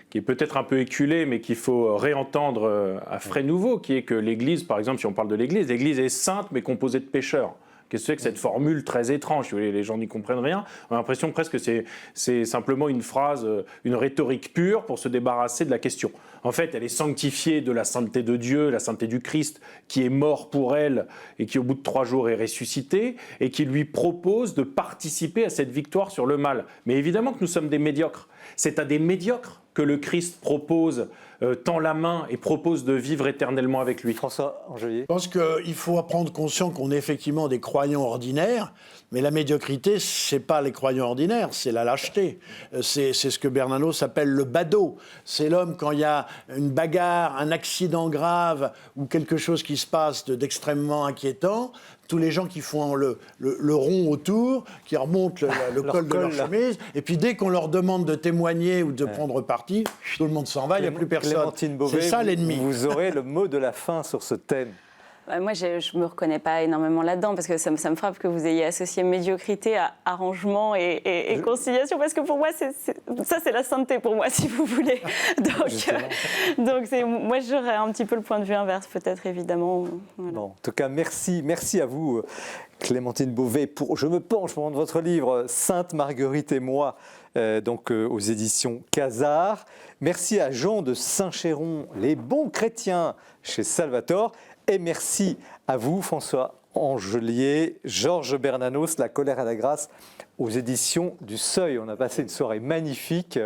qui est peut-être un peu éculée, mais qu'il faut réentendre à frais nouveaux, qui est que l'Église, par exemple, si on parle de l'Église est sainte mais composée de pécheurs. Qu'est-ce que c'est que cette formule très étrange? Si vous voulez, les gens n'y comprennent rien. On a l'impression presque que c'est simplement une phrase, une rhétorique pure pour se débarrasser de la question. En fait, elle est sanctifiée de la sainteté de Dieu, la sainteté du Christ, qui est mort pour elle et qui, au bout de 3 jours, est ressuscité et qui lui propose de participer à cette victoire sur le mal. Mais évidemment que nous sommes des médiocres. C'est à des médiocres que le Christ propose, tend la main et propose de vivre éternellement avec lui. François Angelier. Je pense qu'il faut prendre conscience qu'on est effectivement des croyants ordinaires, mais la médiocrité, c'est pas les croyants ordinaires, c'est la lâcheté. C'est ce que Bernanos appelle le badaud. C'est l'homme quand il y a une bagarre, un accident grave ou quelque chose qui se passe d'extrêmement inquiétant. Tous les gens qui font le rond autour, qui remontent le col de leur chemise, et puis dès qu'on leur demande de témoigner ou de prendre parti, tout le monde s'en va, il n'y a plus personne. Clémentine Beauvais, c'est ça l'ennemi. Vous aurez le mot de la fin sur ce thème. Moi, je ne me reconnais pas énormément là-dedans, parce que ça me frappe que vous ayez associé médiocrité à arrangement et conciliation, parce que pour moi, ça c'est la sainteté pour moi, si vous voulez. Donc moi, j'aurais un petit peu le point de vue inverse, peut-être, évidemment. Voilà. Bon, en tout cas, merci à vous, Clémentine Beauvais. Je me penche pour votre livre « Sainte Marguerite et moi », aux éditions Casar. Merci à Jean de Saint-Chéron, Les bons chrétiens, chez Salvatore. Et merci à vous, François Angelier, Georges Bernanos, La colère et la grâce, aux éditions du Seuil. On a passé une soirée magnifique,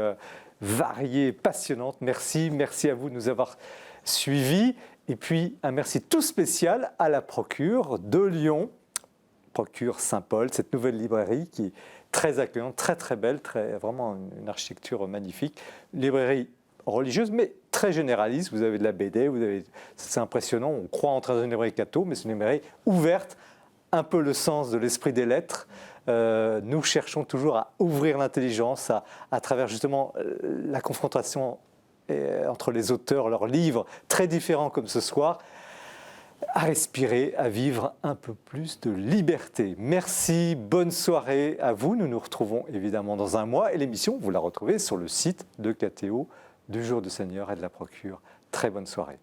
variée, passionnante. Merci à vous de nous avoir suivis. Et puis, un merci tout spécial à la Procure de Lyon, Procure Saint-Paul, cette nouvelle librairie qui est très accueillante, très belle, vraiment une architecture magnifique. Une librairie religieuse, mais très généraliste. Vous avez de la BD, c'est impressionnant. On croit entrer dans une librairie catho, mais c'est une librairie ouverte, un peu le sens de l'esprit des lettres. Nous cherchons toujours à ouvrir l'intelligence à travers justement la confrontation entre les auteurs, leurs livres, très différents comme ce soir, à respirer, à vivre un peu plus de liberté. Merci, bonne soirée à vous. Nous nous retrouvons évidemment dans un mois et l'émission, vous la retrouvez sur le site de KTO, du Jour du Seigneur et de la Procure. Très bonne soirée.